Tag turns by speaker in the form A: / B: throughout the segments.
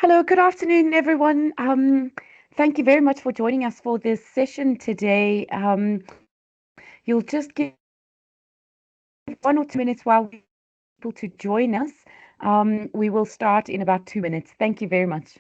A: Hello, good afternoon, everyone. Thank you very much for joining us for this session today. You'll just give 1 or 2 minutes while people to join us. We will start in about 2 minutes. Thank you very much.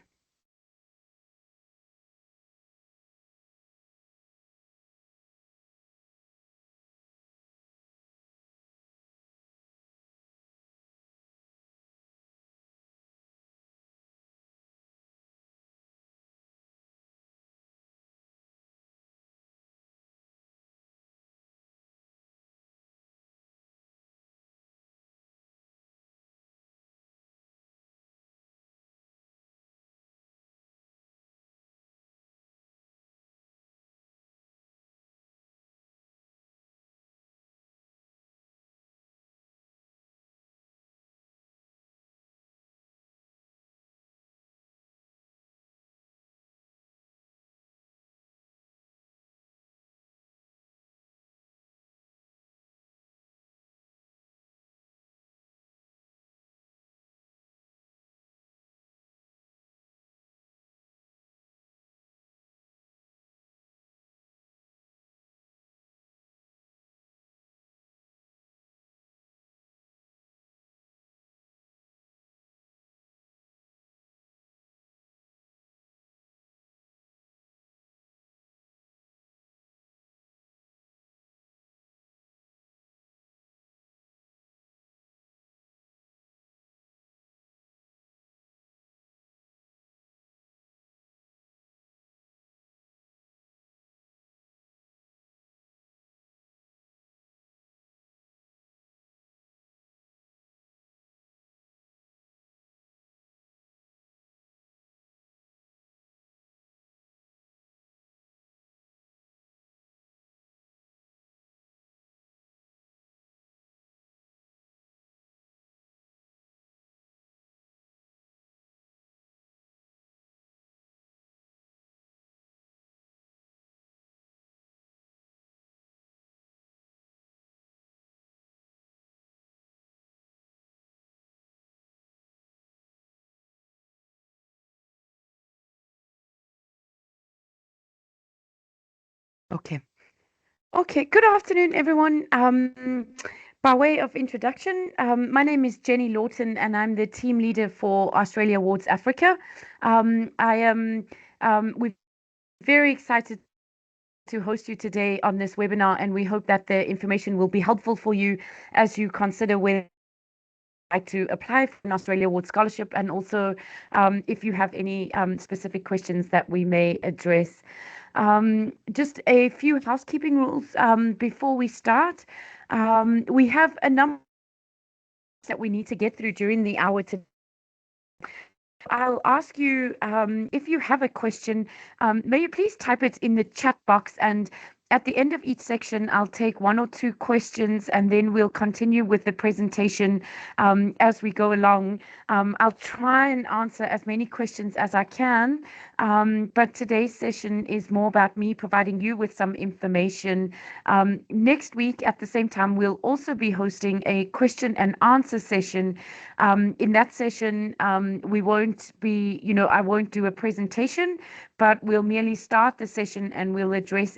A: Okay. Okay. Good afternoon, everyone. By way of introduction, my name is Jenny Lawton, and I'm the team leader for Australia Awards Africa. I am. We're very excited to host you today on this webinar, and we hope that the information will be helpful for you as you consider whether like to apply for an Australia Award Scholarship, and also if you have any specific questions that we may address. Just a few housekeeping rules before we start. We have a number that we need to get through during the hour today. I'll ask you if you have a question, may you please type it in the chat box, and at the end of each section, I'll take 1 or 2 questions, and then we'll continue with the presentation as we go along. I'll try and answer as many questions as I can, but today's session is more about me providing you with some information. Next week, at the same time, we'll also be hosting a question and answer session. In that session, we won't be, I won't do a presentation, but we'll merely start the session and we'll address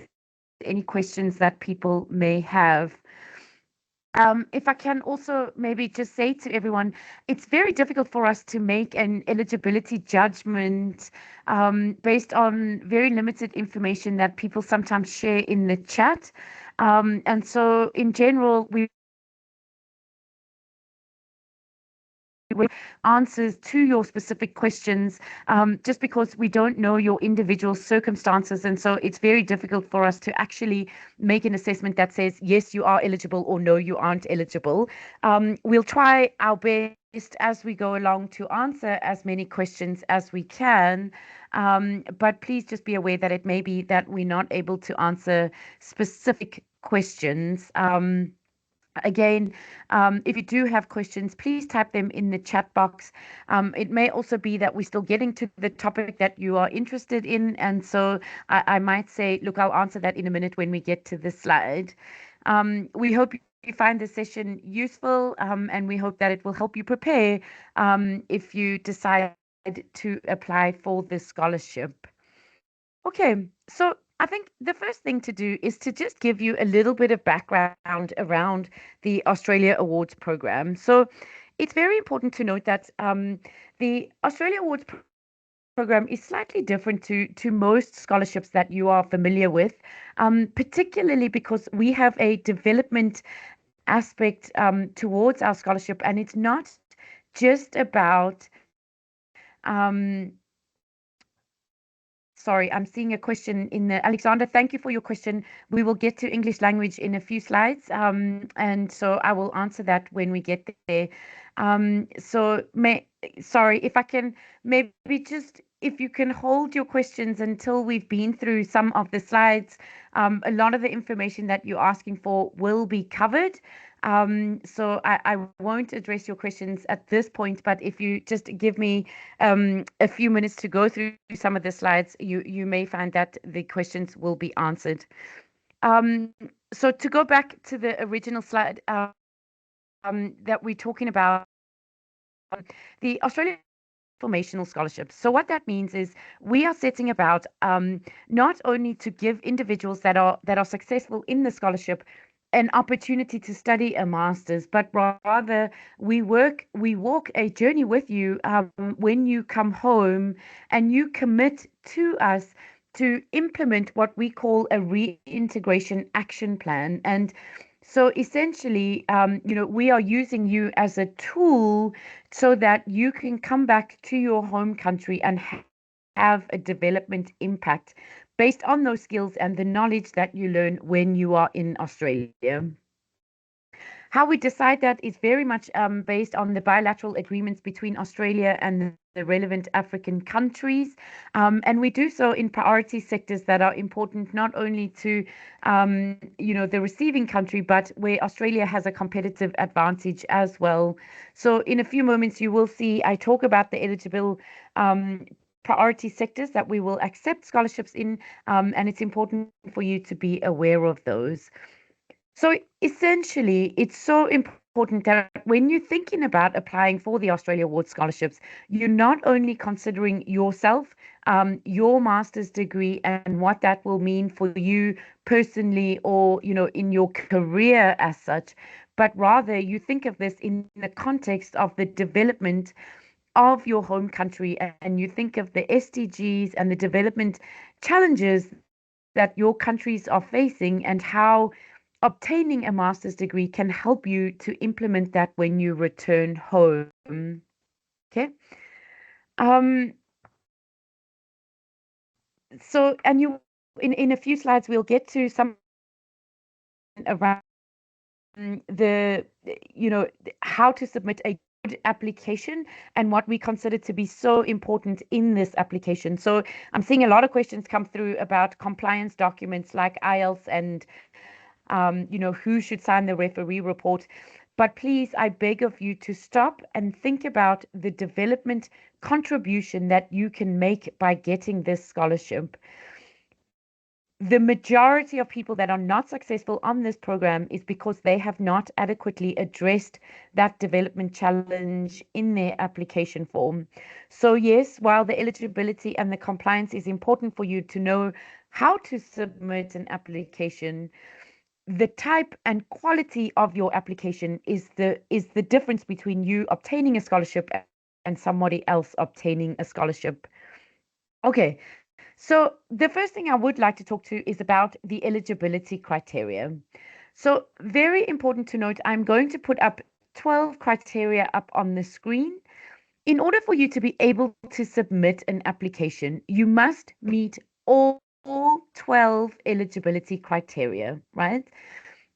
A: any questions that people may have. If I can also maybe just say to everyone, it's very difficult for us to make an eligibility judgment based on very limited information that people sometimes share in the chat. And so in general, we with answers to your specific questions, just because we don't know your individual circumstances. And so it's very difficult for us to actually make an assessment that says, yes, you are eligible, or no, you aren't eligible. We'll try our best as we go along to answer as many questions as we can. But please just be aware that it may be that we're not able to answer specific questions. Again, if you do have questions, please type them in the chat box. It may also be that we're still getting to the topic that you are interested in. And so I might say, look, I'll answer that in a minute when we get to the slide. We hope you find this session useful, and we hope that it will help you prepare if you decide to apply for this scholarship. Okay, so I think the first thing to do is to just give you a little bit of background around the Australia Awards program. So it's very important to note that the Australia Awards program is slightly different to most scholarships that you are familiar with, particularly because we have a development aspect towards our scholarship, and it's not just about sorry, I'm seeing a question in the Alexander. Thank you for your question. We will get to English language in a few slides, and so I will answer that when we get there. Sorry, if I can maybe just if you can hold your questions until we've been through some of the slides. A lot of the information that you're asking for will be covered. So I won't address your questions at this point, but if you just give me a few minutes to go through some of the slides, you may find that the questions will be answered. So to go back to the original slide that we're talking about, the Australian formational scholarships. So what that means is we are setting about not only to give individuals that are successful in the scholarship an opportunity to study a master's, but rather we walk a journey with you when you come home and you commit to us to implement what we call a reintegration action plan. And so essentially, we are using you as a tool so that you can come back to your home country and have a development impact based on those skills and the knowledge that you learn when you are in Australia. How we decide that is very much based on the bilateral agreements between Australia and the relevant African countries. And we do so in priority sectors that are important not only to, the receiving country, but where Australia has a competitive advantage as well. So in a few moments, you will see I talk about the eligible priority sectors that we will accept scholarships in, and it's important for you to be aware of those. So essentially, it's so important that when you're thinking about applying for the Australia Award scholarships, you're not only considering yourself, your master's degree, and what that will mean for you personally or, in your career as such, but rather you think of this in the context of the development of your home country and you think of the SDGs and the development challenges that your countries are facing and how obtaining a master's degree can help you to implement that when you return home. Okay. Um, so, and you, in a few slides, we'll get to some around the, how to submit a good application and what we consider to be so important in this application. So I'm seeing a lot of questions come through about compliance documents like IELTS and who should sign the referee report. But please, I beg of you to stop and think about the development contribution that you can make by getting this scholarship. The majority of people that are not successful on this program is because they have not adequately addressed that development challenge in their application form. So yes, while the eligibility and the compliance is important for you to know how to submit an application, the type and quality of your application is the difference between you obtaining a scholarship and somebody else obtaining a scholarship. Okay, so the first thing I would like to talk to is about the eligibility criteria. So very important to note, I'm going to put up 12 criteria up on the screen. In order for you to be able to submit an application, you must meet all 12 eligibility criteria, right?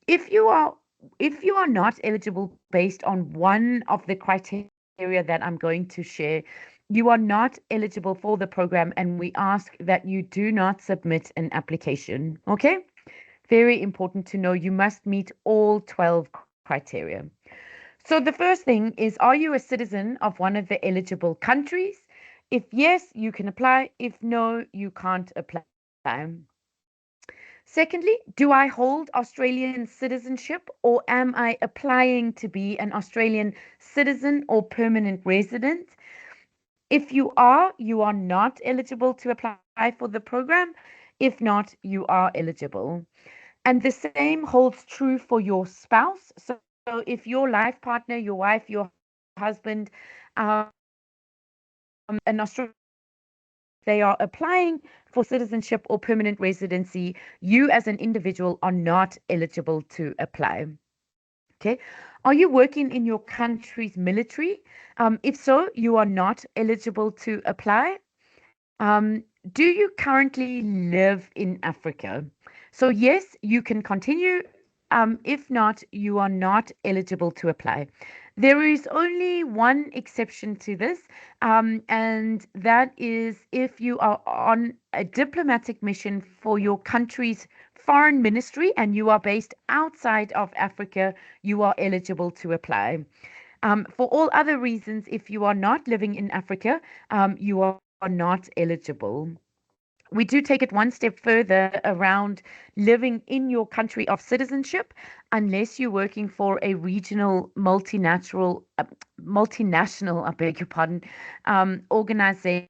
A: If you are not eligible based on one of the criteria that I'm going to share, you are not eligible for the program, and we ask that you do not submit an application. Okay? Very important to know you must meet all 12 criteria. So the first thing is, are you a citizen of one of the eligible countries? If yes, you can apply. If no, you can't apply. Secondly, do I hold Australian citizenship or am I applying to be an Australian citizen or permanent resident? If you are not eligible to apply for the program. If not, you are eligible. And the same holds true for your spouse. So if your life partner, your wife, your husband, an Australian, they are applying for citizenship or permanent residency, you as an individual are not eligible to apply. Okay. Are you working in your country's military? If so, you are not eligible to apply. Um, do you currently live in Africa? So, yes, you can continue. If not, you are not eligible to apply. There is only one exception to this, and that is if you are on a diplomatic mission for your country's foreign ministry and you are based outside of Africa, you are eligible to apply. For all other reasons, if you are not living in Africa, you are not eligible. We do take it one step further around living in your country of citizenship, unless you're working for a regional multinational, I beg your pardon, organization.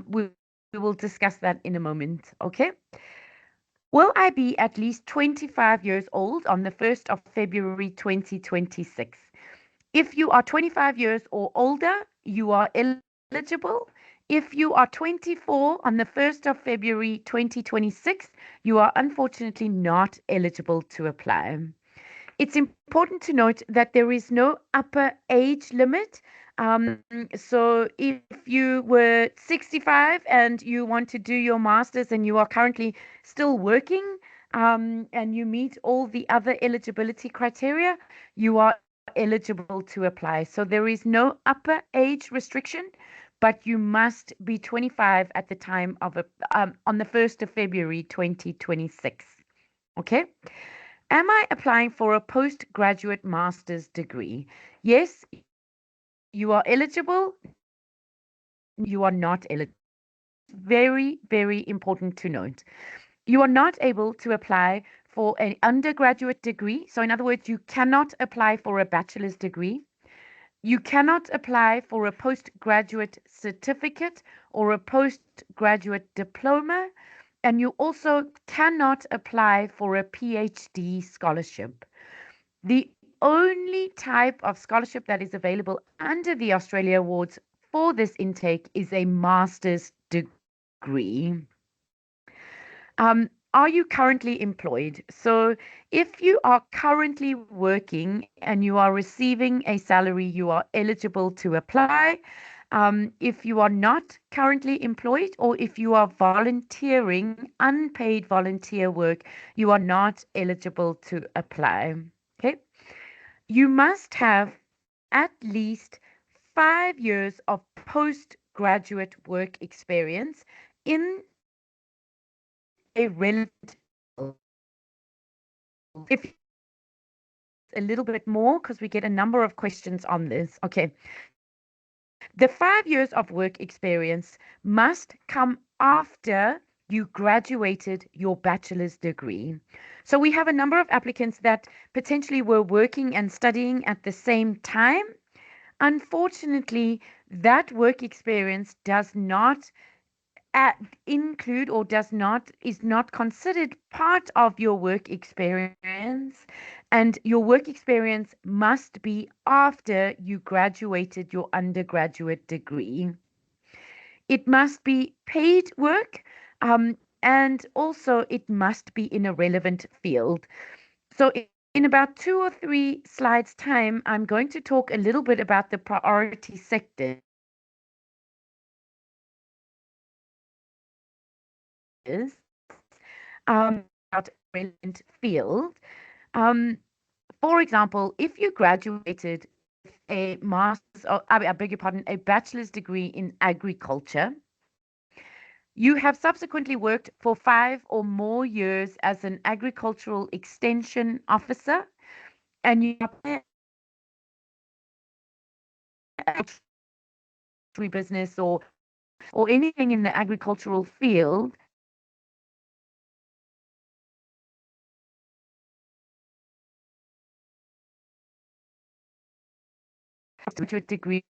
A: We will discuss that in a moment. Okay. Will I be at least 25 years old on the 1st of February 2026? If you are 25 years or older, you are eligible. If you are 24 on the 1st of February 2026, you are unfortunately not eligible to apply. It's important to note that there is no upper age limit. So if you were 65 and you want to do your master's and you are currently still working, and you meet all the other eligibility criteria, you are eligible to apply. So there is no upper age restriction, but you must be 25 at the time of on the 1st of February 2026. Okay. Am I applying for a postgraduate master's degree? Yes, you are eligible. You are not eligible. Very, very important to note. You are not able to apply for an undergraduate degree. So, in other words, you cannot apply for a bachelor's degree. You cannot apply for a postgraduate certificate or a postgraduate diploma. And you also cannot apply for a PhD scholarship. The only type of scholarship that is available under the Australia Awards for this intake is a master's degree. Are you currently employed? So, if you are currently working and you are receiving a salary, you are eligible to apply. If you are not currently employed or if you are volunteering, unpaid volunteer work, you are not eligible to apply. Okay. You must have at least 5 years of postgraduate work experience in a relevant field. If a little bit more, because we get a number of questions on this. Okay. The 5 years of work experience must come after you graduated your bachelor's degree. So we have a number of applicants that potentially were working and studying at the same time. Unfortunately, that work experience does not include or is not considered part of your work experience, and your work experience must be after you graduated your undergraduate degree. It must be paid work, and also it must be in a relevant field. So in about 2 or 3 slides time, I'm going to talk a little bit about the priority sectors, about relevant field. Um, for example, if you graduated with a master's, or I beg your pardon, a bachelor's degree in agriculture, you have subsequently worked for 5 or more years as an agricultural extension officer, and you are a business or anything in the agricultural field, to a degree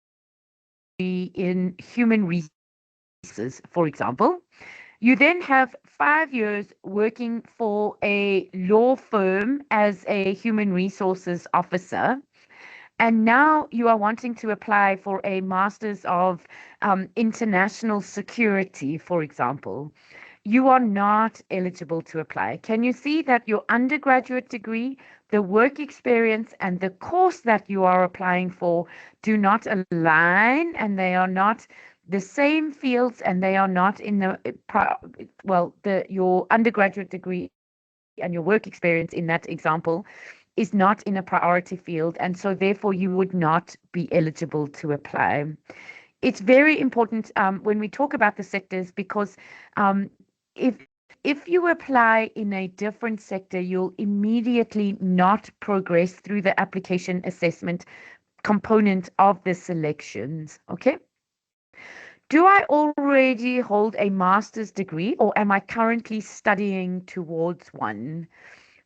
A: in human resources, for example. You then have 5 years working for a law firm as a human resources officer. And now you are wanting to apply for a Master's of International Security, for example. You are not eligible to apply. Can you see that your undergraduate degree, the work experience, and the course that you are applying for do not align, and they are not the same fields, and they are not in the well, the your undergraduate degree and your work experience in that example is not in a priority field, and so therefore you would not be eligible to apply. It's very important when we talk about the sectors because if you apply in a different sector, you'll immediately not progress through the application assessment component of the selections. Okay. Do I already hold a master's degree or am I currently studying towards one?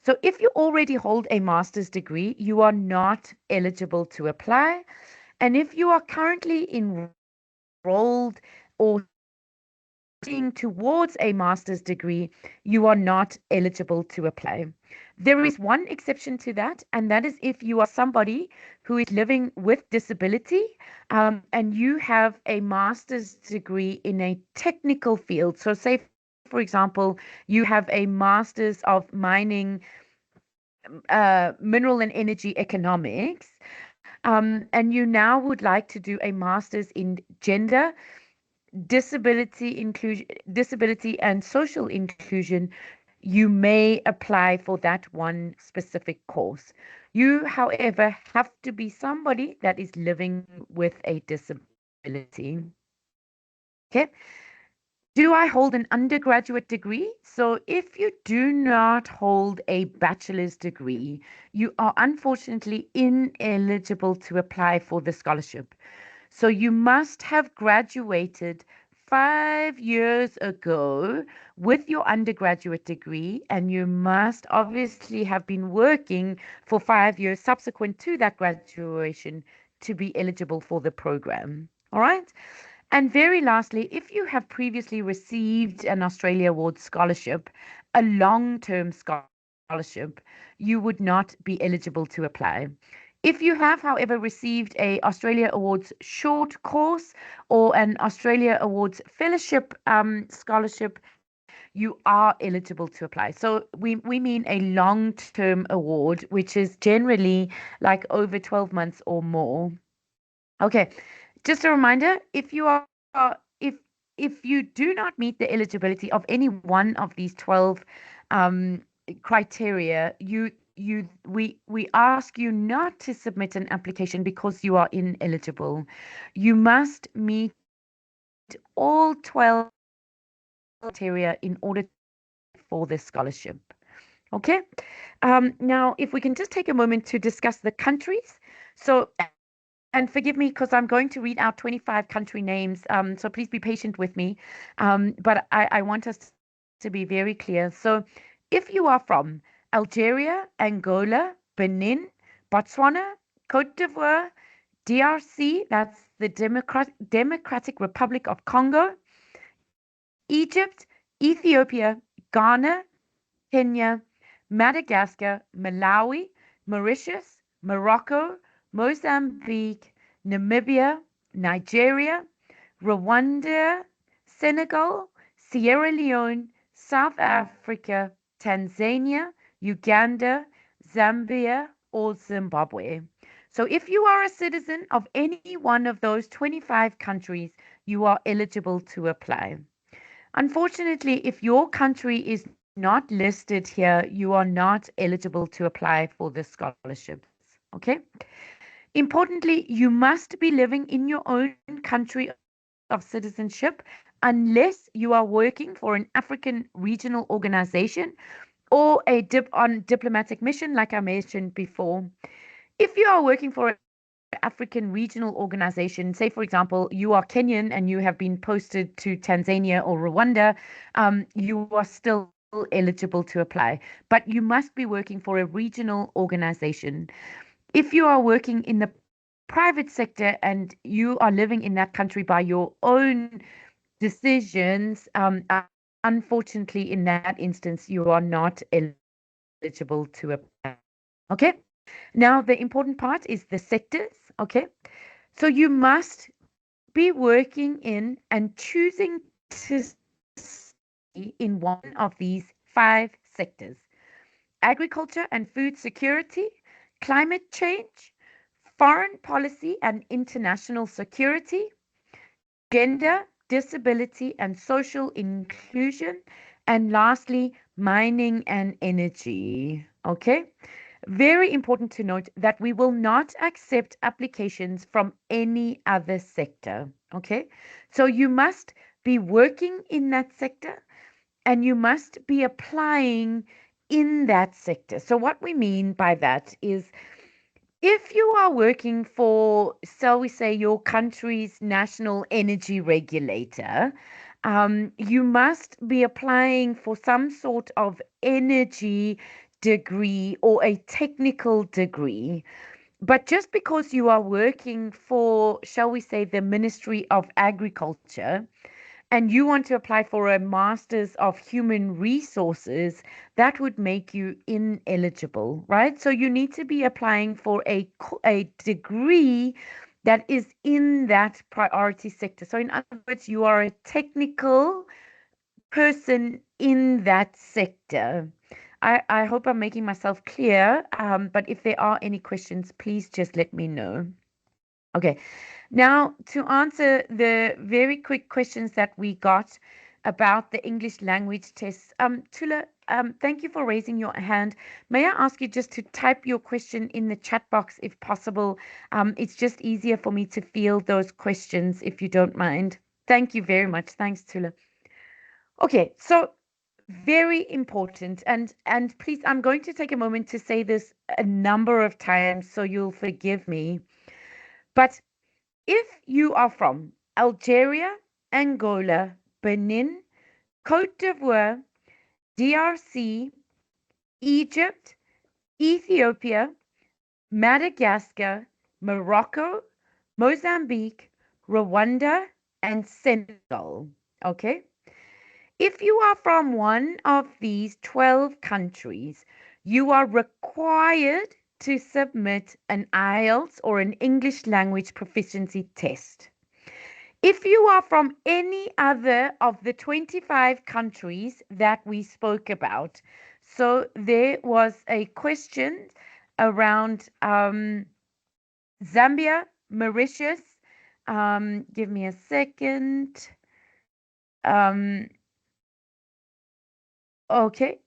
A: So if you already hold a master's degree, you are not eligible to apply. And if you are currently enrolled or studying towards a master's degree, you are not eligible to apply. There is one exception to that, and that is if you are somebody who is living with disability and you have a master's degree in a technical field. So, say, for example, you have a master's of mining, mineral and energy economics, and you now would like to do a master's in gender disability and social inclusion, you may apply for that one specific course. You, however, have to be somebody that is living with a disability. Okay. Do I hold an undergraduate degree? So, if you do not hold a bachelor's degree, you are unfortunately ineligible to apply for the scholarship. So you must have graduated 5 years ago with your undergraduate degree, and you must obviously have been working for 5 years subsequent to that graduation to be eligible for the program. All right. And very lastly, if you have previously received an Australia Award scholarship, a long-term scholarship, you would not be eligible to apply. If you have, however, received a Australia Awards short course or an Australia Awards fellowship scholarship, you are eligible to apply. So we mean a long-term award, which is generally like over 12 months or more. Okay, just a reminder, if you are if you do not meet the eligibility of any one of these 12 um, criteria, we ask you not to submit an application because you are ineligible. You must meet all 12 criteria in order to apply for this scholarship. Okay. Now, if we can just take a moment to discuss the countries. So, and forgive me because I'm going to read out 25 country names. So please be patient with me. But I want us to be very clear. So, if you are from Algeria, Angola, Benin, Botswana, Cote d'Ivoire, DRC, that's the Democratic Republic of Congo, Egypt, Ethiopia, Ghana, Kenya, Madagascar, Malawi, Mauritius, Morocco, Mozambique, Namibia, Nigeria, Rwanda, Senegal, Sierra Leone, South Africa, Tanzania, Uganda, Zambia, or Zimbabwe. So if you are a citizen of any one of those 25 countries, you are eligible to apply. Unfortunately, if your country is not listed here, you are not eligible to apply for the scholarships. Okay. Importantly, you must be living in your own country of citizenship unless you are working for an African regional organization or on diplomatic mission, like I mentioned before. If you are working for an African regional organization, say, for example, you are Kenyan and you have been posted to Tanzania or Rwanda, you are still eligible to apply. But you must be working for a regional organization. If you are working in the private sector and you are living in that country by your own decisions, unfortunately, in that instance, you are not eligible to apply. Okay. Now, the important part is the sectors. Okay. So you must be working in and choosing to stay in one of these five sectors: agriculture and food security, climate change, foreign policy and international security, gender, disability and social inclusion, and lastly, mining and energy. Okay. Very important to note that we will not accept applications from any other sector. Okay. So you must be working in that sector and you must be applying in that sector. So, what we mean by that is if you are working for, shall we say, your country's national energy regulator, you must be applying for some sort of energy degree or a technical degree. But just because you are working for, shall we say, the Ministry of Agriculture, and you want to apply for a Master's of Human Resources, that would make you ineligible, right? So you need to be applying for a degree that is in that priority sector. So in other words, you are a technical person in that sector. I hope I'm making myself clear, but if there are any questions, please just let me know. Okay. Now, to answer the very quick questions that we got about the English language tests, Tula, thank you for raising your hand. May I ask you just to type your question in the chat box if possible? It's just easier for me to field those questions if you don't mind. Thank you very much. Thanks, Tula. Okay, so very important, and please, I'm going to take a moment to say this a number of times, so you'll forgive me. But if you are from Algeria, Angola, Benin, Cote d'Ivoire, DRC, Egypt, Ethiopia, Madagascar, Morocco, Mozambique, Rwanda, and Senegal, okay? If you are from one of these 12 countries, you are required to submit an IELTS or an English language proficiency test. If you are from any other of the 25 countries that we spoke about, so there was a question around Zambia, Mauritius. Give me a second. Um, okay.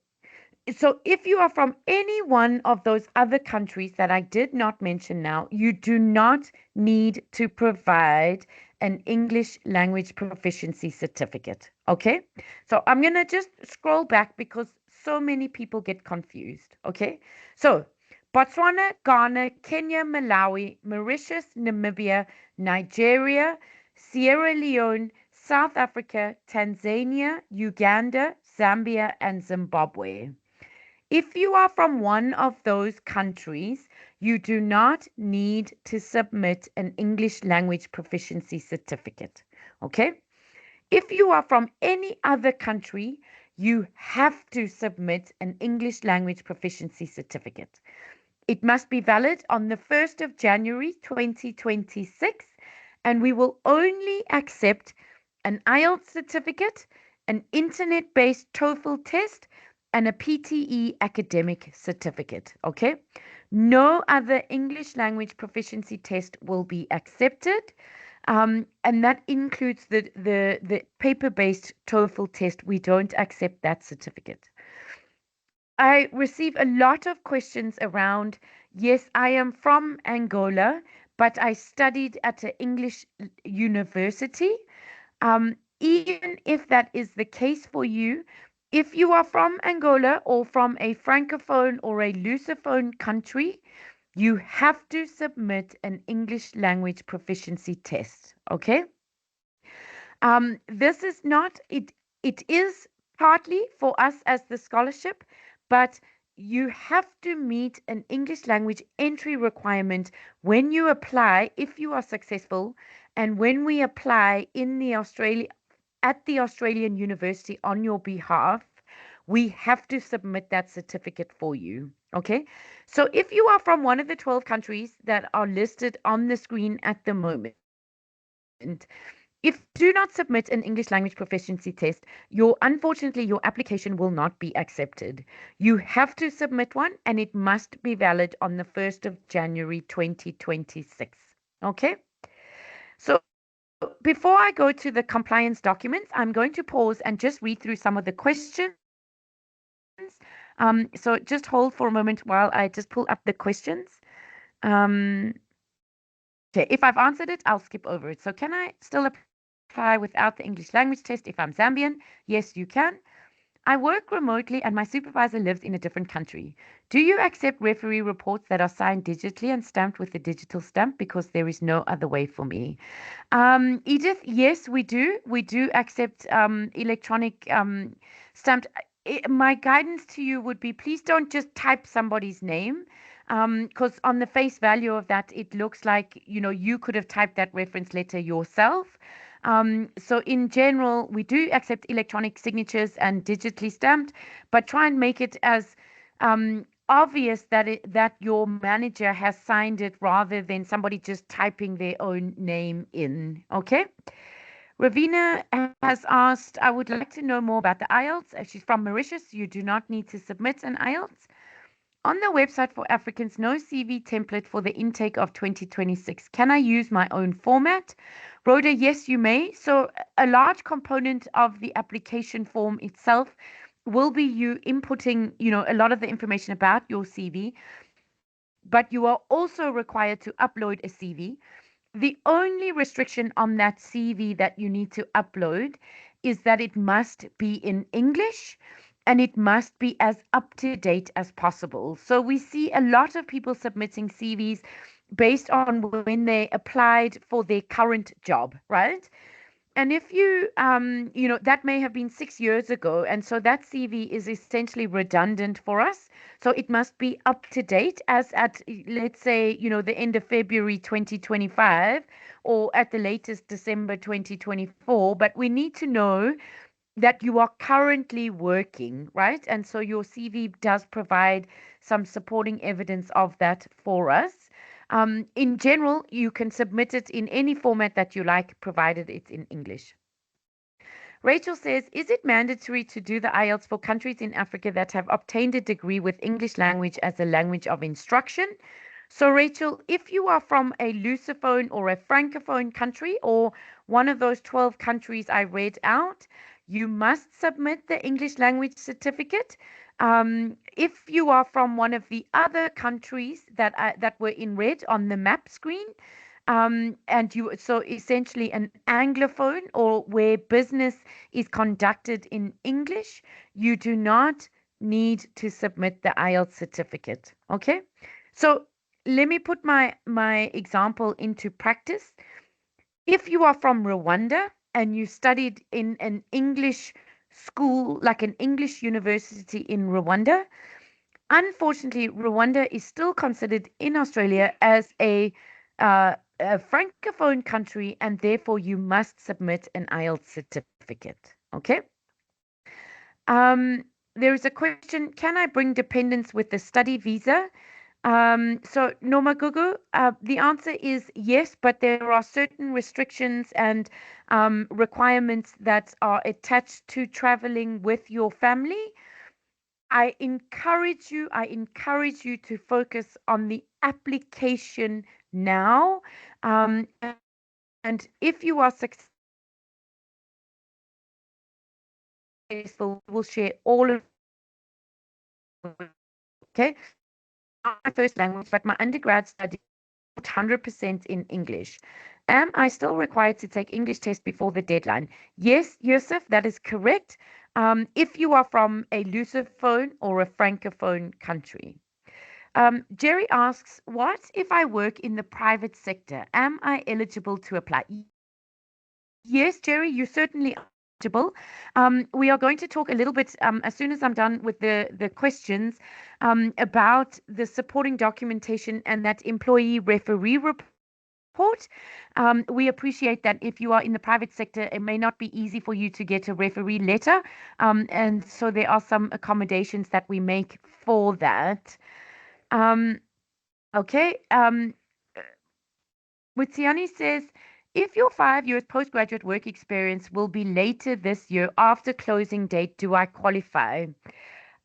A: So if you are from any one of those other countries that I did not mention now, you do not need to provide an English language proficiency certificate. Okay? So I'm going to just scroll back because so many people get confused. Okay? So Botswana, Ghana, Kenya, Malawi, Mauritius, Namibia, Nigeria, Sierra Leone, South Africa, Tanzania, Uganda, Zambia, and Zimbabwe. If you are from one of those countries, you do not need to submit an English language proficiency certificate. Okay? If you are from any other country, you have to submit an English language proficiency certificate. It must be valid on the 1st of January 2026, and we will only accept an IELTS certificate, an internet-based TOEFL test, and a PTE academic certificate. Okay? No other English language proficiency test will be accepted. And that includes the paper-based TOEFL test. We don't accept that certificate. I receive a lot of questions around, yes, I am from Angola, but I studied at an English university. Even if that is the case for you, if you are from Angola or from a francophone or a lusophone country, you have to submit an English language proficiency test. Okay? This is not it. It is partly for us as the scholarship, but you have to meet an English language entry requirement when you apply, if you are successful, and when we apply in the Australia at the Australian university on your behalf, we have to submit that certificate for you. Okay. So if you are from one of the 12 countries that are listed on the screen at the moment, if you do not submit an English language proficiency test, unfortunately, your application will not be accepted. You have to submit one and it must be valid on the 1st of January 2026. Okay. So before I go to the compliance documents, I'm going to pause and just read through some of the questions. So just hold for a moment while I just pull up the questions. Um, okay, if I've answered it, I'll skip over it. So can I still apply without the English language test if I'm Zambian? Yes, you can. I work remotely and my supervisor lives in a different country. Do you accept referee reports that are signed digitally and stamped with the digital stamp because there is no other way for me? Edith, yes, we do. We do accept electronic stamped. My guidance to you would be please don't just type somebody's name, because on the face value of that, it looks like, you could have typed that reference letter yourself. So in general, we do accept electronic signatures and digitally stamped, but try and make it as obvious that your manager has signed it rather than somebody just typing their own name in. Okay. Ravina has asked, I would like to know more about the IELTS. She's from Mauritius. You do not need to submit an IELTS. On the website for Africans, no CV template for the intake of 2026. Can I use my own format? Rhoda, yes, you may. So, a large component of the application form itself will be you inputting, a lot of the information about your CV, but you are also required to upload a CV. The only restriction on that CV that you need to upload is that it must be in English and it must be as up to date as possible. So we see a lot of people submitting CVs based on when they applied for their current job, right? And if that may have been 6 years ago. And so that CV is essentially redundant for us. So it must be up to date as at, let's say, the end of February 2025 or at the latest December 2024. But we need to know that you are currently working, right? And so your CV does provide some supporting evidence of that for us. In general, you can submit it in any format that you like, provided it's in English. Rachel says, is it mandatory to do the IELTS for countries in Africa that have obtained a degree with English language as a language of instruction? So, Rachel, if you are from a Lusophone or a Francophone country or one of those 12 countries I read out, you must submit the English language certificate. If you are from one of the other countries that were in red on the map screen, and you so essentially an Anglophone or where business is conducted in English, you do not need to submit the IELTS certificate. Okay, so let me put my example into practice. If you are from Rwanda and you studied in an English school, like an English university in Rwanda, unfortunately, Rwanda is still considered in Australia as a francophone country, and therefore you must submit an IELTS certificate. Okay. There is a question: can I bring dependents with the study visa? So Noma Gugu, the answer is yes, but there are certain restrictions and requirements that are attached to traveling with your family. I encourage you to focus on the application now. And if you are successful, we will share all of the information with you. Okay. English is not my first language, but my undergrad study taught 100% in English. Am I still required to take English test before the deadline? Yes, Yusuf, that is correct. If you are from a Lusophone or a Francophone country. Jerry asks, what if I work in the private sector? Am I eligible to apply? Yes, Jerry, you certainly are. eligible. We are going to talk a little bit as soon as I'm done with the questions about the supporting documentation and that employee referee report. We appreciate that if you are in the private sector, it may not be easy for you to get a referee letter. And so there are some accommodations that we make for that. Um, okay. Mutiani says, if your 5 years postgraduate work experience will be later this year after closing date, do I qualify?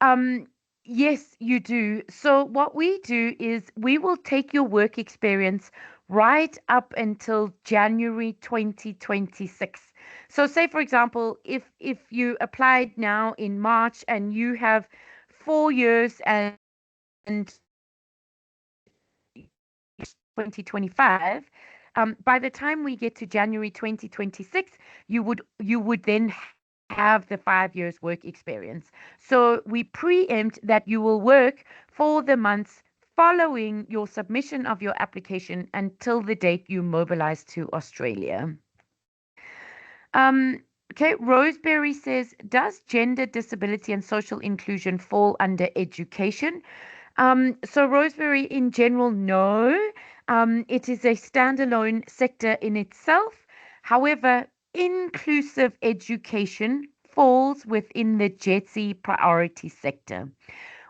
A: Um, yes, you do. So what we do is we will take your work experience right up until January 2026. So say for example, if you applied now in March and you have 4 years and 2025, by the time we get to January 2026, you would then have the 5 years work experience. So we preempt that you will work for the months following your submission of your application until the date you mobilize to Australia. Okay, Roseberry says, does gender, disability, and social inclusion fall under education? So Roseberry, in general, no. It is a standalone sector in itself. However, inclusive education falls within the JETSI priority sector.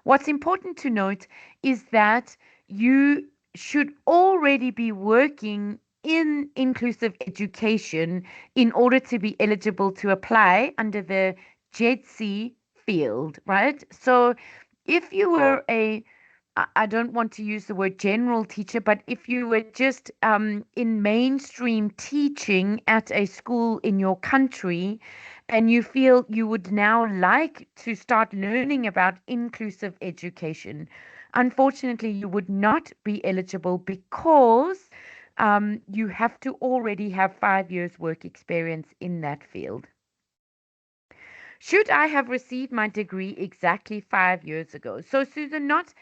A: What's important to note is that you should already be working in inclusive education in order to be eligible to apply under the JETSI field, right? So if you were I don't want to use the word general teacher, but if you were just in mainstream teaching at a school in your country and you feel you would now like to start learning about inclusive education, unfortunately, you would not be eligible because you have to already have 5 years work experience in that field. Should I have received my degree exactly 5 years ago? So, Susan, not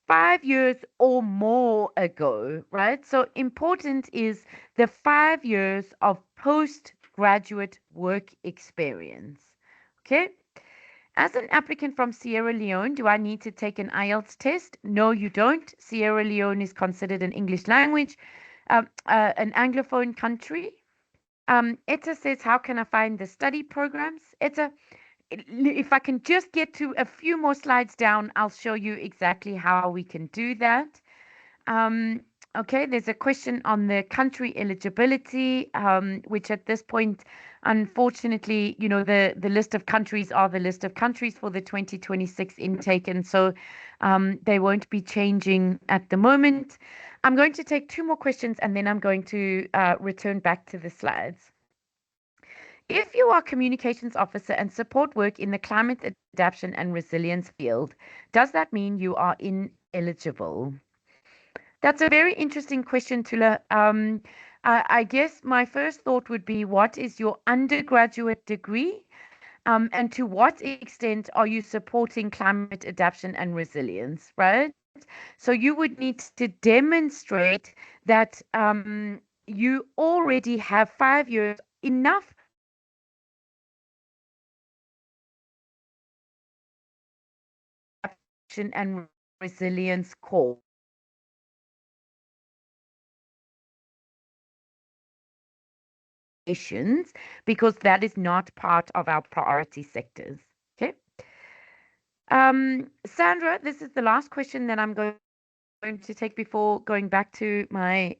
A: 5 years or more ago, right? So important is the 5 years of postgraduate work experience. Okay. As an applicant from Sierra Leone, do I need to take an IELTS test? No, you don't. Sierra Leone is considered an English language, an Anglophone country. Etta says, how can I find the study programs? Etta, if I can just get to a few more slides down, I'll show you exactly how we can do that. Um, okay, there's a question on the country eligibility, which at this point, unfortunately, the list of countries are the list of countries for the 2026 intake, and so they won't be changing at the moment. I'm going to take two more questions and then I'm going to return back to the slides. If you are communications officer and support work in the climate adaptation and resilience field, does that mean you are ineligible? That's a very interesting question, Tula. I guess my first thought would be, what is your undergraduate degree? And to what extent are you supporting climate adaptation and resilience, right? So you would need to demonstrate that you already have 5 years, enough and resilience core. Because that is not part of our priority sectors. Okay. Sandra, this is the last question that I'm going to take before going back to my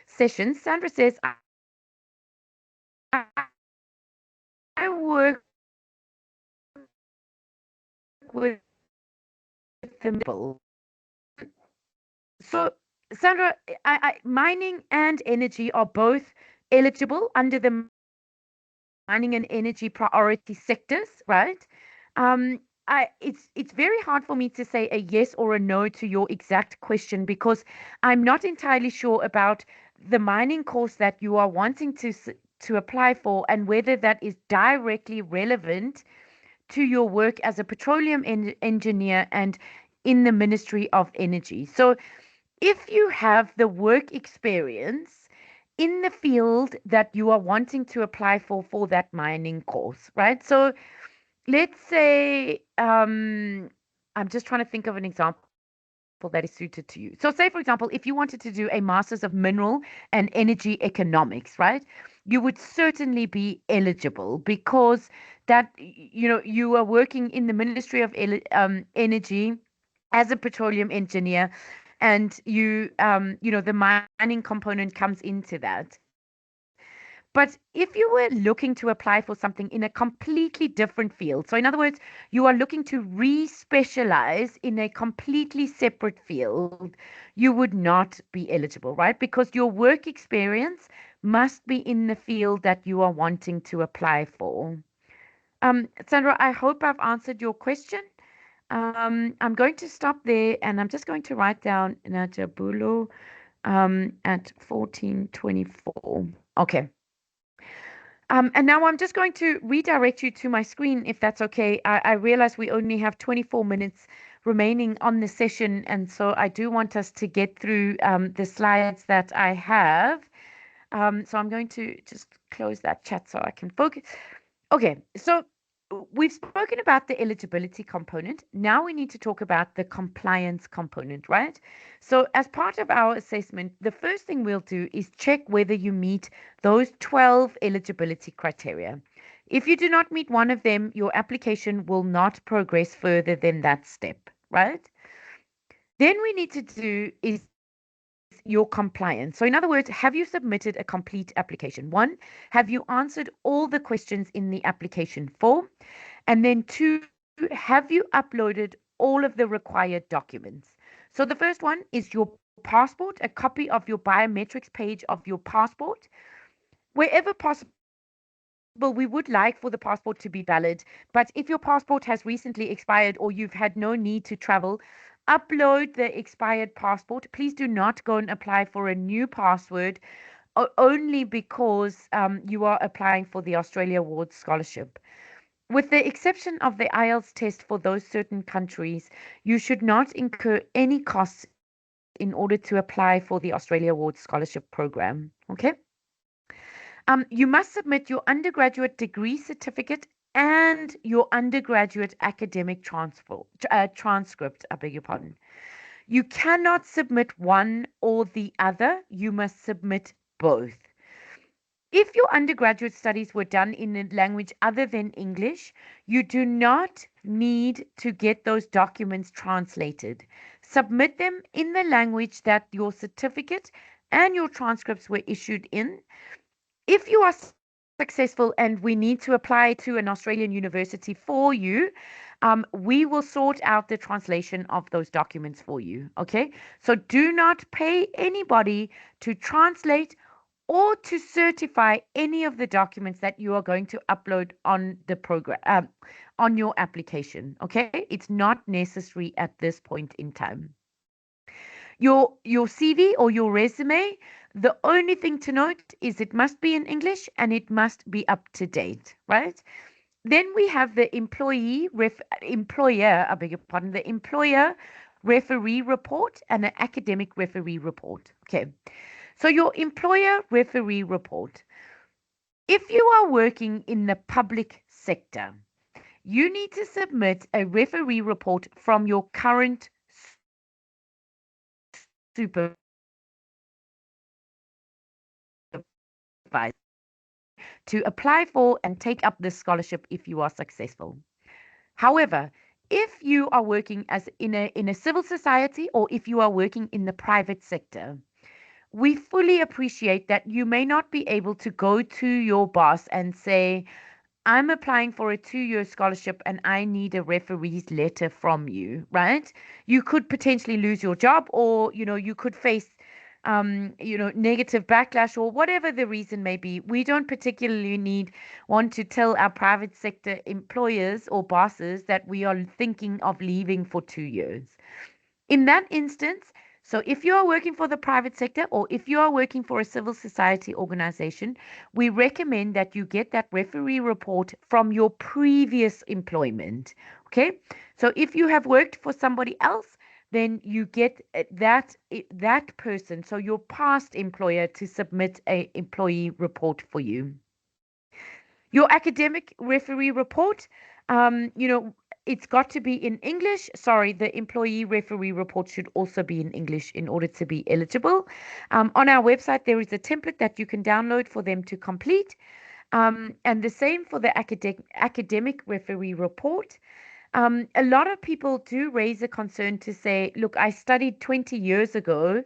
A: session. Sandra says, I work with the middle. So, Sandra, mining and energy are both eligible under the mining and energy priority sectors, right? It's very hard for me to say a yes or a no to your exact question because I'm not entirely sure about the mining course that you are wanting to apply for and whether that is directly relevant to your work as a petroleum engineer and in the Ministry of Energy. So if you have the work experience in the field that you are wanting to apply for that mining course, right? So let's say, I'm just trying to think of an example that is suited to you. So, say, for example, if you wanted to do a Masters of Mineral and Energy Economics, right? You would certainly be eligible because you are working in the Ministry of Energy as a petroleum engineer, and the mining component comes into that. But if you were looking to apply for something in a completely different field, so in other words, you are looking to re-specialize in a completely separate field, you would not be eligible, right? Because your work experience must be in the field that you are wanting to apply for. Sandra, I hope I've answered your question. I'm going to stop there and I'm just going to write down Najabulo at 1424. Okay. And now I'm just going to redirect you to my screen if that's okay. I realize we only have 24 minutes remaining on the session, and so I do want us to get through the slides that I have. So I'm going to just close that chat so I can focus. Okay, so we've spoken about the eligibility component. Now we need to talk about the compliance component, right? So, as part of our assessment, the first thing we'll do is check whether you meet those 12 eligibility criteria. If you do not meet one of them, your application will not progress further than that step, right? Then we need to do is your compliance. So, in other words, have you submitted a complete application? One, have you answered all the questions in the application form? And then two, have you uploaded all of the required documents? So the first one is your passport, a copy of your biometrics page of your passport. Wherever possible, we would like for the passport to be valid, but if your passport has recently expired or you've had no need to travel, upload the expired passport. Please do not go and apply for a new password only because you are applying for the Australia Awards Scholarship. With the exception of the IELTS test for those certain countries, you should not incur any costs in order to apply for the Australia Awards Scholarship Program. Okay? You must submit your undergraduate degree certificate and your undergraduate academic transcript. I beg your pardon. You cannot submit one or the other. You must submit both. If your undergraduate studies were done in a language other than English, you do not need to get those documents translated. Submit them in the language that your certificate and your transcripts were issued in. If you are successful and we need to apply to an Australian university for you, we will sort out the translation of those documents for you. Okay? So do not pay anybody to translate or to certify any of the documents that you are going to upload on the program, on your application. Okay? It's not necessary at this point in time. Your CV or your resume, the only thing to note is it must be in English and it must be up to date, right? Then we have the employer, I beg your pardon, the employer referee report and the academic referee report. Okay. So your employer referee report. If you are working in the public sector, you need to submit a referee report from your current supervisor to apply for and take up this scholarship if you are successful. However, if you are working as in a civil society or if you are working in the private sector, we fully appreciate that you may not be able to go to your boss and say, I'm applying for a 2-year scholarship and I need a referee's letter from you, right? You could potentially lose your job or, you could face, negative backlash or whatever the reason may be. We don't particularly want to tell our private sector employers or bosses that we are thinking of leaving for 2 years. In that instance, so if you are working for the private sector or if you are working for a civil society organization, we recommend that you get that referee report from your previous employment. Okay. So if you have worked for somebody else, then you get that person, so your past employer, to submit a employee report for you. Your academic referee report, you know, it's got to be in English. Sorry, the employee referee report should also be in English in order to be eligible. On our website, there is a template that you can download for them to complete. And the same for the academic referee report. A lot of people do raise a concern to say, look, I studied 20 years ago.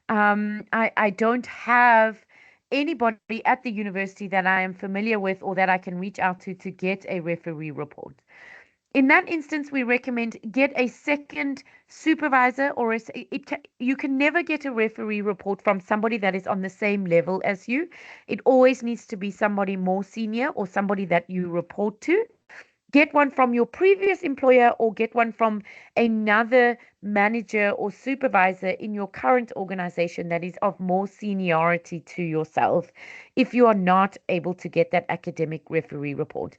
A: I don't have anybody at the university that I am familiar with or that I can reach out to get a referee report. In that instance, we recommend get a second supervisor, or you can never get a referee report from somebody that is on the same level as you. It always needs to be somebody more senior or somebody that you report to. Get one from your previous employer or get one from another manager or supervisor in your current organization that is of more seniority to yourself if you are not able to get that academic referee report.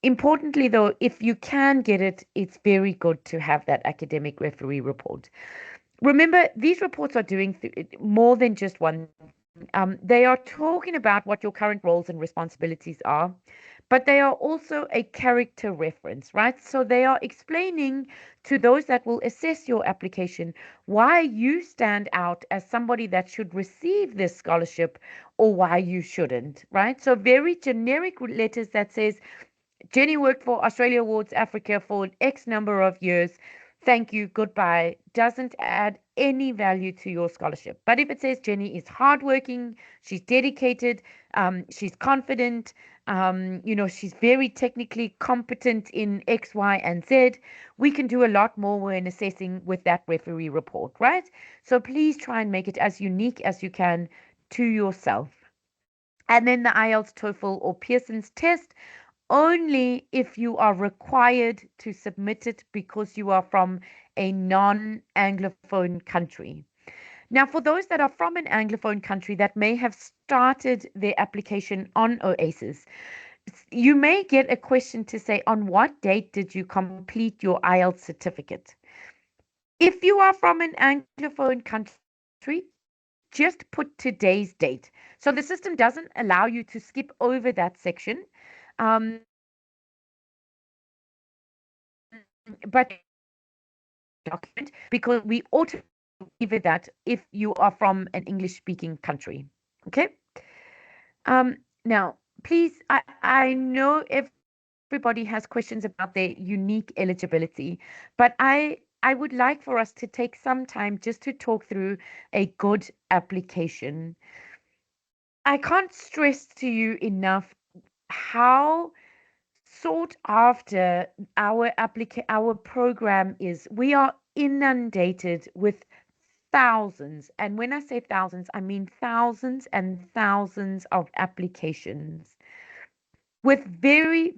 A: Importantly, though, if you can get it, it's very good to have that academic referee report. Remember, these reports are doing more than just one. They are talking about what your current roles and responsibilities are, but they are also a character reference, right? So they are explaining to those that will assess your application why you stand out as somebody that should receive this scholarship or why you shouldn't, right? So very generic letters that says, Jenny worked for Australia Awards Africa for X number of years. Thank you, goodbye, doesn't add any value to your scholarship. But if it says Jenny is hardworking, she's dedicated, she's confident, she's very technically competent in X, Y, and Z, we can do a lot more when assessing with that referee report, right? So please try and make it as unique as you can to yourself. And then the IELTS, TOEFL, or Pearson's test, only if you are required to submit it because you are from a non-Anglophone country. Now, for those that are from an Anglophone country that may have started their application on OASIS, you may get a question to say, on what date did you complete your IELTS certificate? If you are from an Anglophone country, just put today's date. So the system doesn't allow you to skip over that section. But document, because we automatically give it that if you are from an English speaking country. Okay. Now, please, I know everybody has questions about their unique eligibility, but I would like for us to take some time just to talk through a good application. I can't stress to you enough how sought after our program is. We are inundated with thousands, and when I say thousands, I mean thousands and thousands of applications with very,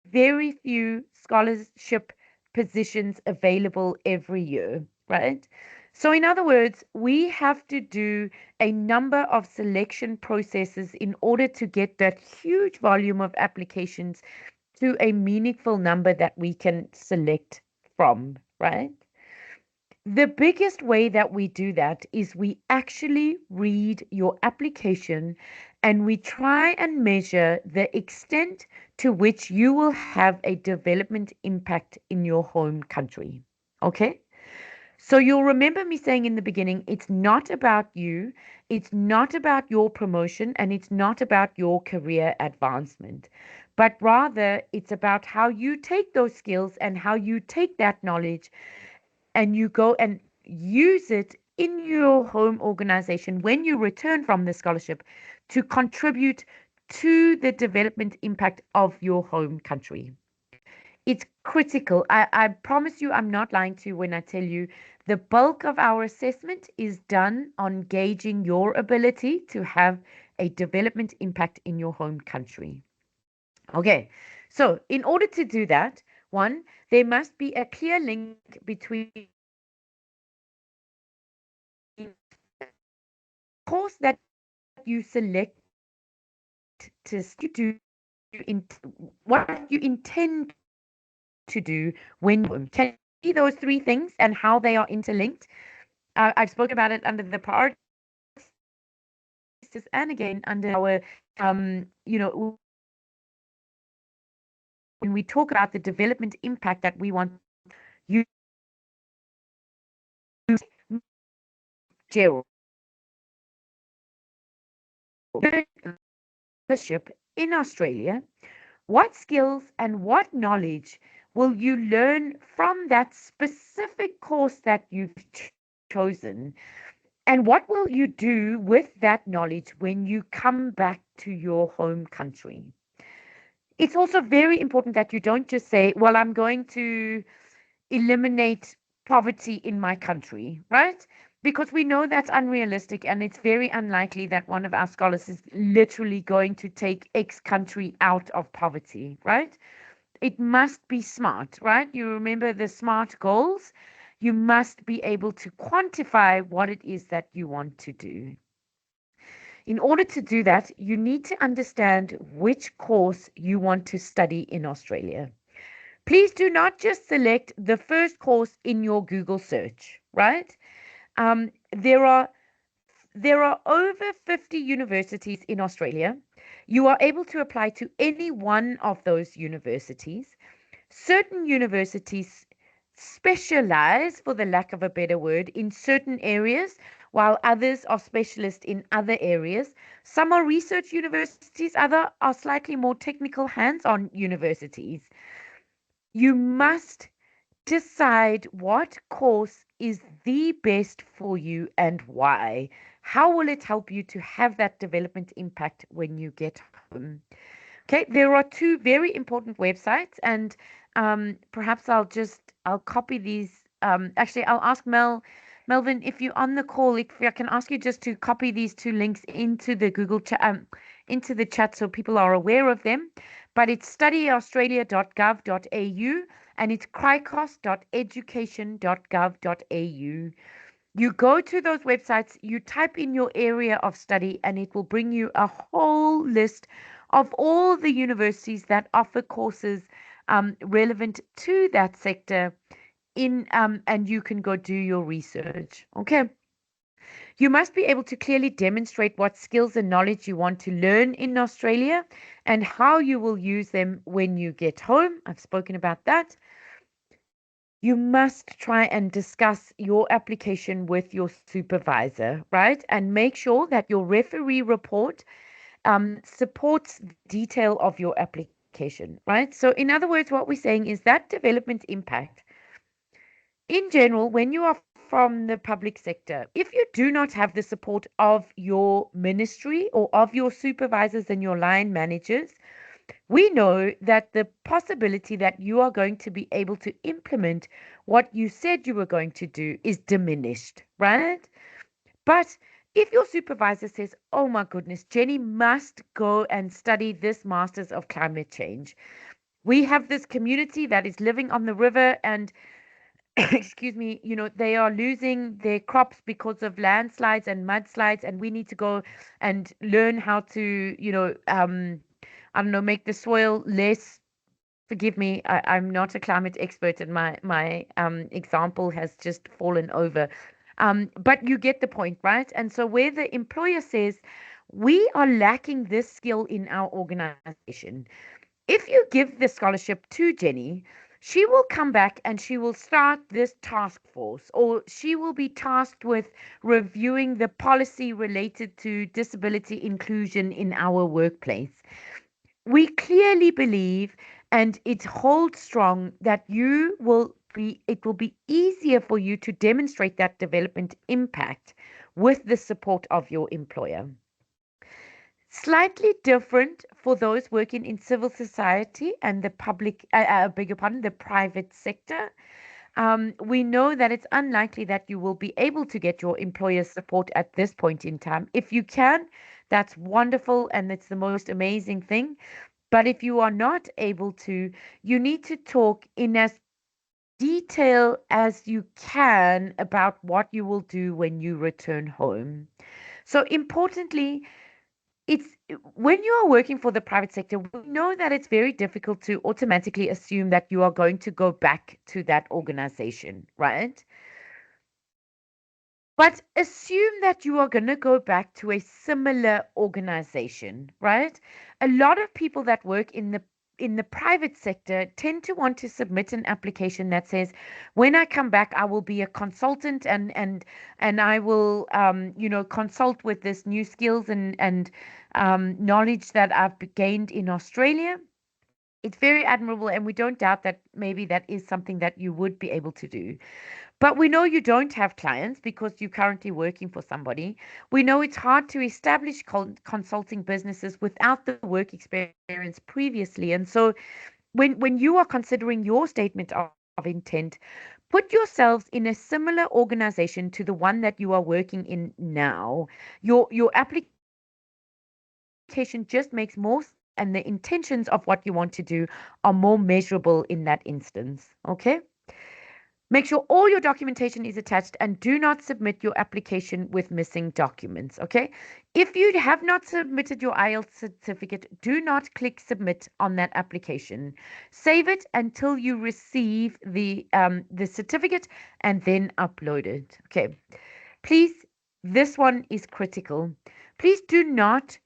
A: very few scholarship positions available every year, right? So, in other words, we have to do a number of selection processes in order to get that huge volume of applications to a meaningful number that we can select from, right? The biggest way that we do that is we actually read your application and we try and measure the extent to which you will have a development impact in your home country. Okay? So you'll remember me saying in the beginning, it's not about you, it's not about your promotion, and it's not about your career advancement, but rather it's about how you take those skills and how you take that knowledge and you go and use it in your home organization when you return from the scholarship to contribute to the development impact of your home country. It's critical. I promise you, I'm not lying to you when I tell you the bulk of our assessment is done on gauging your ability to have a development impact in your home country. Okay, so in order to do that, one, there must be a clear link between the course that you select to do in what you intend to do when you those three things and how they are interlinked. I've spoken about it under the priorities and again under our, when we talk about the development impact that we want you, Gerald, leadership in Australia, what skills and what knowledge will you learn from that specific course that you've chosen? And what will you do with that knowledge when you come back to your home country? It's also very important that you don't just say, well, I'm going to eliminate poverty in my country, right? Because we know that's unrealistic and it's very unlikely that one of our scholars is literally going to take X country out of poverty, right? It must be smart, right? You remember the SMART goals? You must be able to quantify what it is that you want to do. In order to do that, you need to understand which course you want to study in Australia. Please do not just select the first course in your Google search, right? Um, there are there are over 50 universities in Australia. You are able to apply to any one of those universities. Certain universities specialize, for the lack of a better word, in certain areas, while others are specialists in other areas. Some are research universities, other are slightly more technical hands-on universities. You must decide what course is the best for you and why. How will it help you to have that development impact when you get home? Okay, there are two very important websites, and perhaps I'll copy these. Actually, I'll ask Melvin, if you're on the call, if I can ask you just to copy these two links into the Google chat, into the chat, so people are aware of them. But it's studyaustralia.gov.au and it's cricos.education.gov.au. You go to those websites, you type in your area of study, and it will bring you a whole list of all the universities that offer courses relevant to that sector and you can go do your research. Okay. You must be able to clearly demonstrate what skills and knowledge you want to learn in Australia and how you will use them when you get home. I've spoken about that. You must try and discuss your application with your supervisor, right? And make sure that your referee report supports the detail of your application, right? So, in other words, what we're saying is that development impact in general, when you are from the public sector, if you do not have the support of your ministry or of your supervisors and your line managers, we know that the possibility that you are going to be able to implement what you said you were going to do is diminished, right? But if your supervisor says, oh my goodness, Jenny must go and study this Masters of Climate Change. We have this community that is living on the river and excuse me, they are losing their crops because of landslides and mudslides, and we need to go and learn how to, I don't know, make the soil less. Forgive me, I'm not a climate expert, and my example has just fallen over. But you get the point, right? And so where the employer says we are lacking this skill in our organization, if you give the scholarship to Jenny, she will come back and she will start this task force, or she will be tasked with reviewing the policy related to disability inclusion in our workplace. We clearly believe, and it holds strong, that it will be easier for you to demonstrate that development impact with the support of your employer. Slightly different for those working in civil society and the beg your pardon, the private sector. We know that it's unlikely that you will be able to get your employer's support at this point in time. If you can, that's wonderful and it's the most amazing thing. But if you are not able to, you need to talk in as detail as you can about what you will do when you return home. So importantly, it's when you are working for the private sector, we know that it's very difficult to automatically assume that you are going to go back to that organization, right? But assume that you are going to go back to a similar organization, right? A lot of people that work in the private sector tend to want to submit an application that says, when I come back, I will be a consultant and I will consult with this new skills and knowledge that I've gained in Australia. It's very admirable, and we don't doubt that maybe that is something that you would be able to do. But we know you don't have clients because you're currently working for somebody. We know it's hard to establish consulting businesses without the work experience previously. And so when you are considering your statement of intent, put yourselves in a similar organization to the one that you are working in now. Your application just makes more sense, and the intentions of what you want to do are more measurable in that instance. Okay? Make sure all your documentation is attached and do not submit your application with missing documents. Okay. If you have not submitted your IELTS certificate, do not click submit on that application. Save it until you receive the certificate and then upload it. Okay. Please, this one is critical. Please do not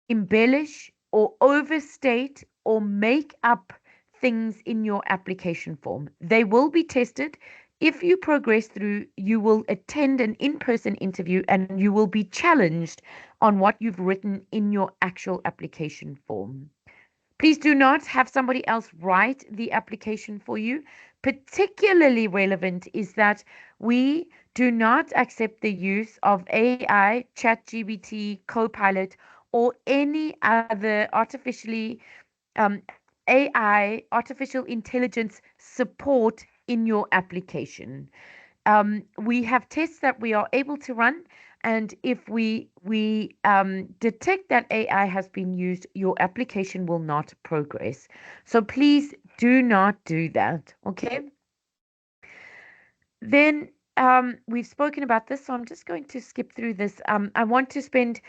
A: embellish or overstate or make up things in your application form. They will be tested. If you progress through, you will attend an in person interview and you will be challenged on what you've written in your actual application form. Please do not have somebody else write the application for you. Particularly relevant is that we do not accept the use of AI, ChatGPT, Copilot, or any other um, AI, artificial intelligence support in your application. We have tests that we are able to run, and if we detect that AI has been used, your application will not progress. So please do not do that. Okay. Then we've spoken about this, so I'm just going to skip through this. I want to spend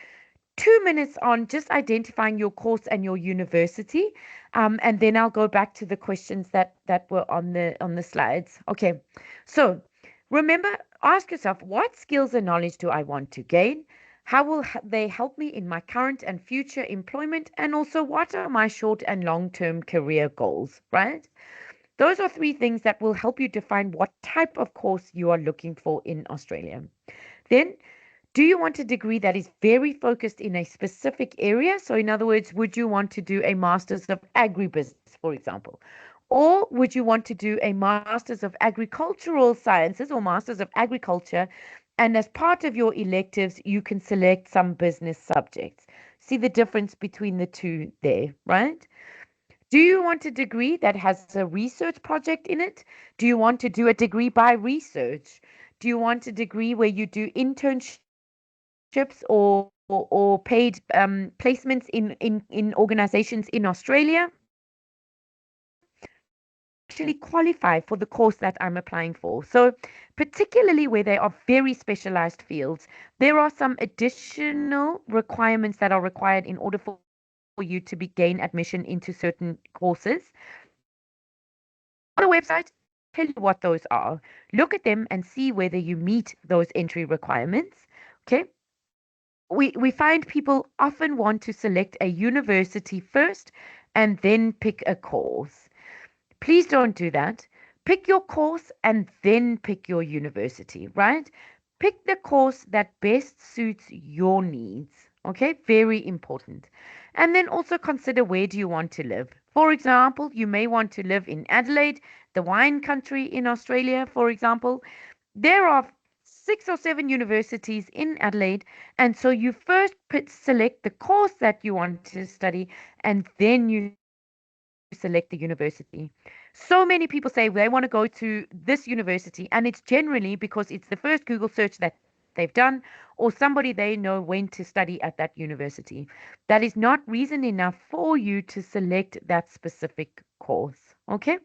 A: 2 minutes on just identifying your course and your university, and then I'll go back to the questions that were on the slides. Okay, so remember, ask yourself, what skills and knowledge do I want to gain? How will they help me in my current and future employment? And also, what are my short and long-term career goals, right? Those are three things that will help you define what type of course you are looking for in Australia. Then, do you want a degree that is very focused in a specific area? So, in other words, would you want to do a Master's of Agribusiness, for example? Or would you want to do a Master's of Agricultural Sciences or Master's of Agriculture? And as part of your electives, you can select some business subjects. See the difference between the two there, right? Do you want a degree that has a research project in it? Do you want to do a degree by research? Do you want a degree where you do internships or paid placements in organizations in Australia? Actually qualify for the course that I'm applying for. So, particularly where they are very specialized fields, there are some additional requirements that are required in order for you to gain admission into certain courses. On the website, tell you what those are. Look at them and see whether you meet those entry requirements. Okay. We find people often want to select a university first and then pick a course. Please don't do that. Pick your course and then pick your university, right? Pick the course that best suits your needs. Okay, very important. And then also consider, where do you want to live? For example, you may want to live in Adelaide, the wine country in Australia, for example. There are 6 or 7 universities in Adelaide, and so you first select the course that you want to study, and then you select the university. So many people say they want to go to this university, and it's generally because it's the first Google search that they've done, or somebody they know went to study at that university. That is not reason enough for you to select that specific course. Okay.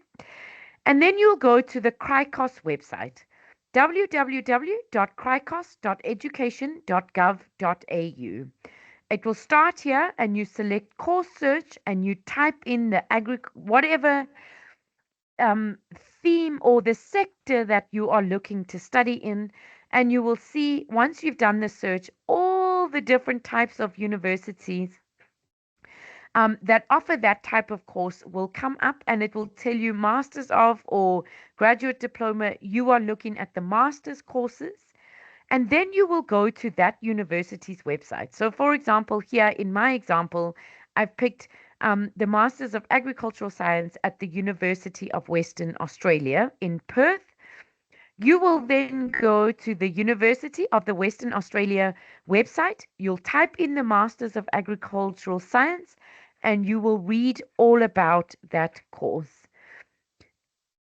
A: And then you'll go to the CRICOS website, www.cricos.education.gov.au. it will start here, and you select course search and you type in the whatever theme or the sector that you are looking to study in. And you will see, once you've done the search, all the different types of universities that offer that type of course will come up, and it will tell you masters of or graduate diploma. You are looking at the master's courses, and then you will go to that university's website. So, for example, here in my example, I've picked the Masters of Agricultural Science at the University of Western Australia in Perth. You will then go to the University of the Western Australia website. You'll type in the Masters of Agricultural Science, and you will read all about that course.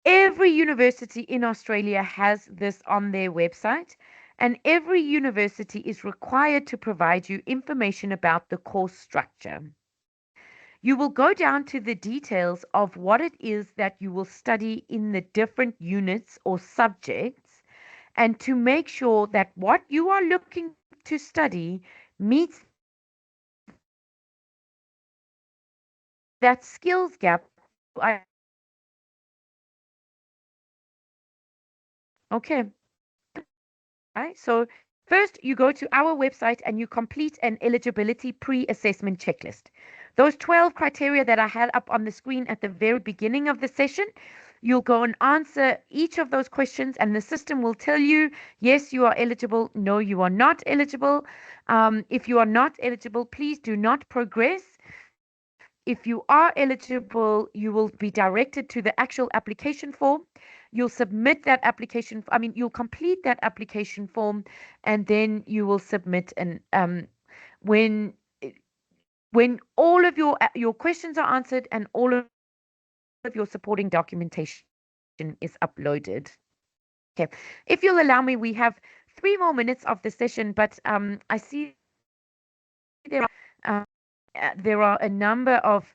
A: Every university in Australia has this on their website, and every university is required to provide you information about the course structure. You will go down to the details of what it is that you will study in the different units or subjects, and to make sure that what you are looking to study meets that skills gap. Okay. Right? So first you go to our website and you complete an eligibility pre-assessment checklist. Those 12 criteria that I had up on the screen at the very beginning of the session, you'll go and answer each of those questions, and the system will tell you, yes, you are eligible, no, you are not eligible. If you are not eligible, please do not progress. If you are eligible, you will be directed to the actual application form. You'll submit that application, you'll complete that application form, and then you will submit. And when when all of your questions are answered and all of your supporting documentation is uploaded. Okay. If you'll allow me, we have 3 more minutes of the session, but I see there are there are a number of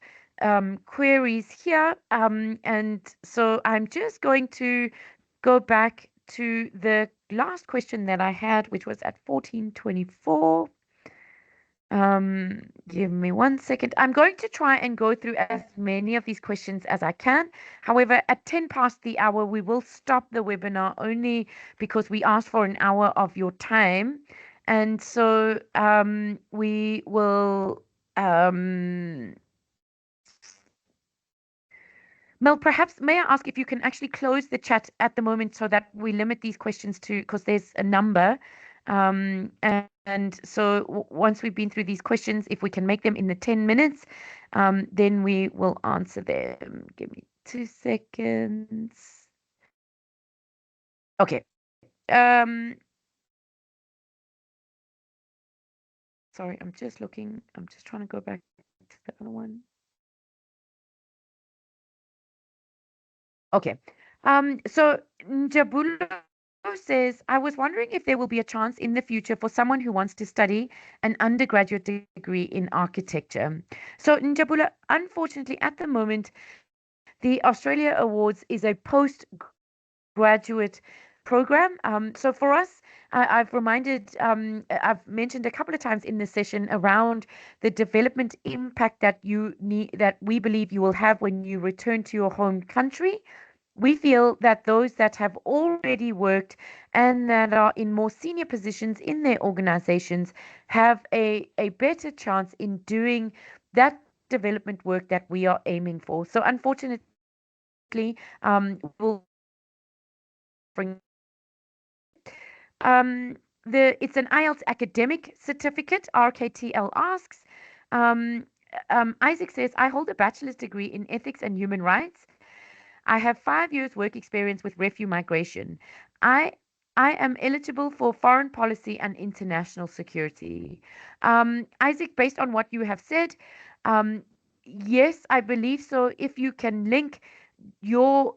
A: queries here, and so I'm just going to go back to the last question that I had, which was at 14:24. Give me 1 second. I'm going to try and go through as many of these questions as I can. However, at 10 past the hour, we will stop the webinar only because we asked for an hour of your time. And so we will, Mel, perhaps may I ask if you can actually close the chat at the moment so that we limit these questions to, because there's a number. And so once we've been through these questions, if we can make them in the 10 minutes, then we will answer them. Give me 2 seconds. Okay. Sorry, I'm just looking. I'm just trying to go back to the other one. Okay. So Njabulo says, I was wondering if there will be a chance in the future for someone who wants to study an undergraduate degree in architecture. So Njabulo, unfortunately, at the moment, the Australia Awards is a postgraduate program. So for us, I've mentioned a couple of times in this session around the development impact that that we believe you will have when you return to your home country. We feel that those that have already worked and that are in more senior positions in their organizations have a better chance in doing that development work that we are aiming for. So unfortunately, we'll bring it's an IELTS academic certificate, RKTL asks. Isaac says, I hold a bachelor's degree in ethics and human rights. I have 5 years work experience with refugee migration. I I am eligible for foreign policy and international security. Isaac, based on what you have said, um, yes, I believe so. If you can link your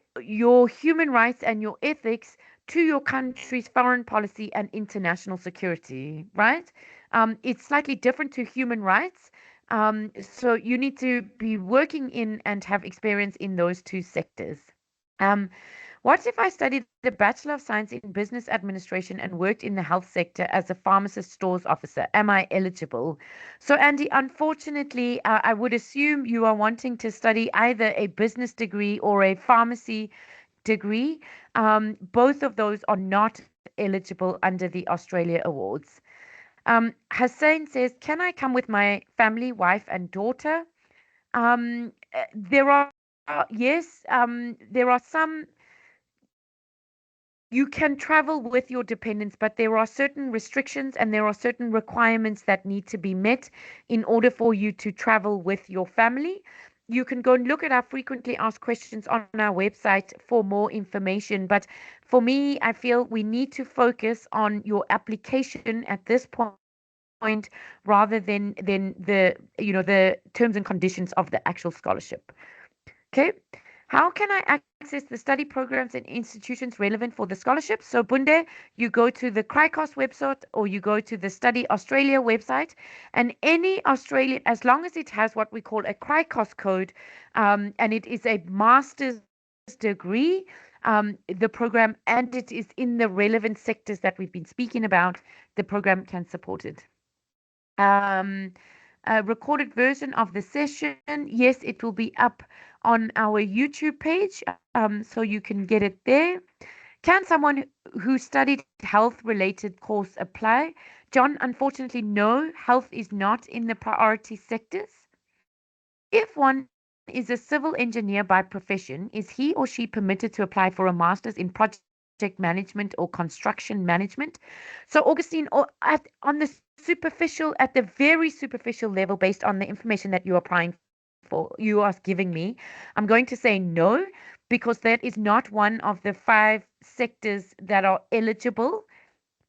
A: human rights and your ethics to your country's foreign policy and international security, right? It's slightly different to human rights. So you need to be working in and have experience in those two sectors. Um, What if I studied the Bachelor of Science in Business Administration and worked in the health sector as a pharmacist stores officer? Am I eligible? So, Andy, unfortunately, I would assume you are wanting to study either a business degree or a pharmacy degree. Both of those are not eligible under the Australia Awards. Hussein says, can I come with my family, wife, and daughter? There are, yes, there are some, you can travel with your dependents, but there are certain restrictions and there are certain requirements that need to be met in order for you to travel with your family. You can go and look at our frequently asked questions on our website for more information. But for me, I feel we need to focus on your application at this point rather than the terms and conditions of the actual scholarship. Okay. How can I access the study programs and institutions relevant for the scholarship? So, Bunde, you go to the CRICOS website or you go to the Study Australia website, and any Australian, as long as it has what we call a CRICOS code, and it is a master's degree, the program, and it is in the relevant sectors that we've been speaking about, the program can support it. A recorded version of the session. Yes, it will be up on our YouTube page, so you can get it there. Can someone who studied health-related course apply? John, unfortunately, no. Health is not in the priority sectors. If one is a civil engineer by profession, is he or she permitted to apply for a master's in project management or construction management? So, Augustine, on the superficial, at the very superficial level, based on the information that you are applying for, you are giving me, I'm going to say no, because that is not one of the 5 sectors that are eligible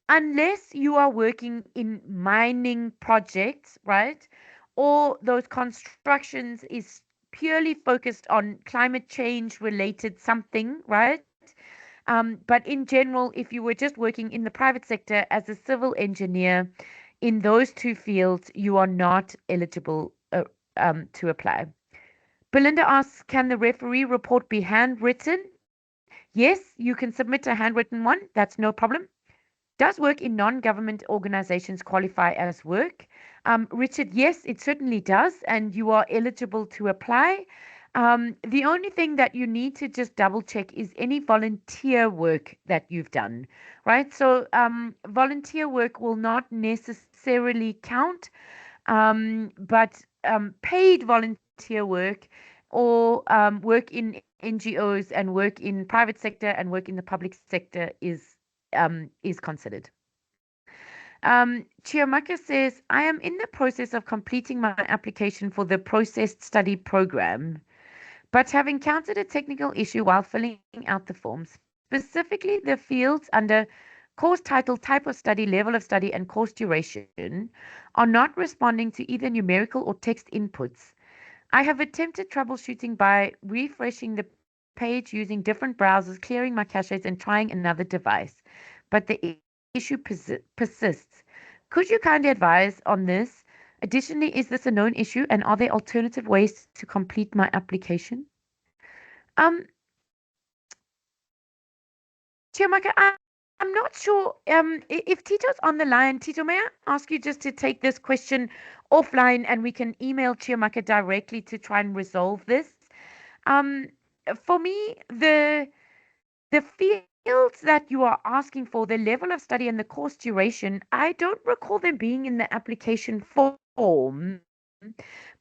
A: unless you are working in mining projects, right? Or those constructions is purely focused on climate change related something, right? But in general, if you were just working in the private sector as a civil engineer in those 2 fields, you are not eligible to apply. Belinda asks, can the referee report be handwritten? Yes, you can submit a handwritten one. That's no problem. Does work in non-government organizations qualify as work? Richard, yes, it certainly does, and you are eligible to apply. The only thing that you need to just double check is any volunteer work that you've done, right? So volunteer work will not necessarily count, but paid volunteer work or work in NGOs and work in private sector and work in the public sector is considered. Chiamaka says, I am in the process of completing my application for the processed study program, but have encountered a technical issue while filling out the forms. Specifically, the fields under course title, type of study, level of study, and course duration are not responding to either numerical or text inputs. I have attempted troubleshooting by refreshing the page using different browsers, clearing my caches, and trying another device, but the issue persists. Could you kindly advise on this? Additionally, is this a known issue, and are there alternative ways to complete my application? Um, Chiamaka, I'm not sure if Tito's on the line. Tito, may I ask you just to take this question offline and we can email Chiamaka directly to try and resolve this? Um, for me, the fields that you are asking for, the level of study and the course duration, I don't recall them being in the application form,